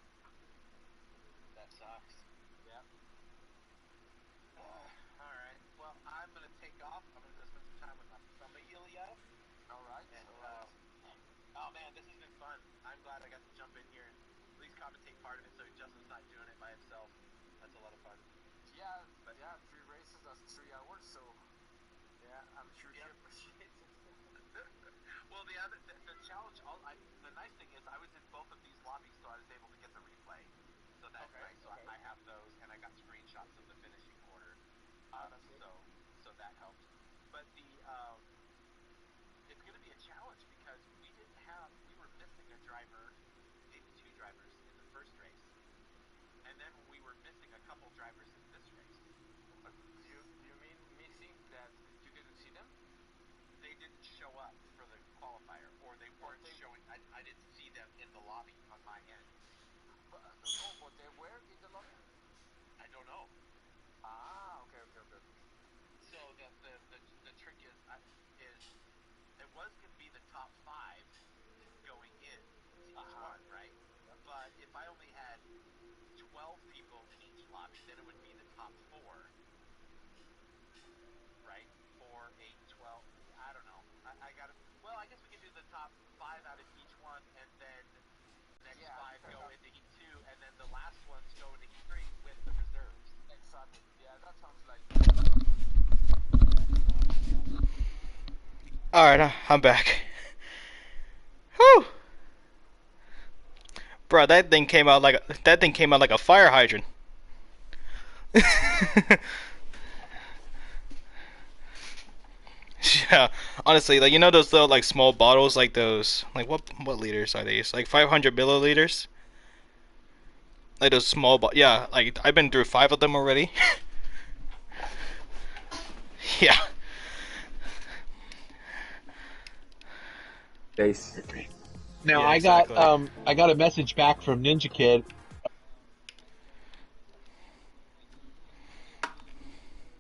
that sucks. Yeah. All right. Well, I'm gonna take off. I'm gonna go spend some time with my familia. All right. And, oh man, this has been fun. I'm glad I got to jump in here and at least commentate part of it, so Justin's not doing it by himself. That's a lot of fun. Yeah, but 3 races, that's 3 hours. So yeah, I'm sure he appreciates it. Well, the challenge. The nice thing is, I was in both of these lobbies, so I was able to get the replay. So that's nice. So I have those, and I got screenshots of the finishing order. So that helped. But it's going to be a challenge because we were missing a driver, maybe 2 drivers in the first race, and then we were missing a couple drivers in this race. Do you mean missing that you didn't see them? They didn't show up for the qualifier, or they weren't showing. I didn't see them in the lobby on my end. But they were in the lobby? I don't know. Ah, okay. So the trick is it was going to be the top 5 going in to each one, right? But if I only had 12 people in each lobby, then it would be the top 4, right? 4, 8, 12. I don't know. I got it. Well, I guess we can do the top 5 out of each one, and then the next 5 go into Heat 2, and then the last ones go into Heat 3 with the reserves. Exactly. Yeah, that sounds like. All right, I'm back. Whew. Bro, that thing came out like a fire hydrant. Yeah, honestly, like those little like small bottles, like those, like what liters are these? Like 500 milliliters. Like those small, yeah. Like I've been through 5 of them already. Yeah. Now yeah, I got a message back from Ninja Kid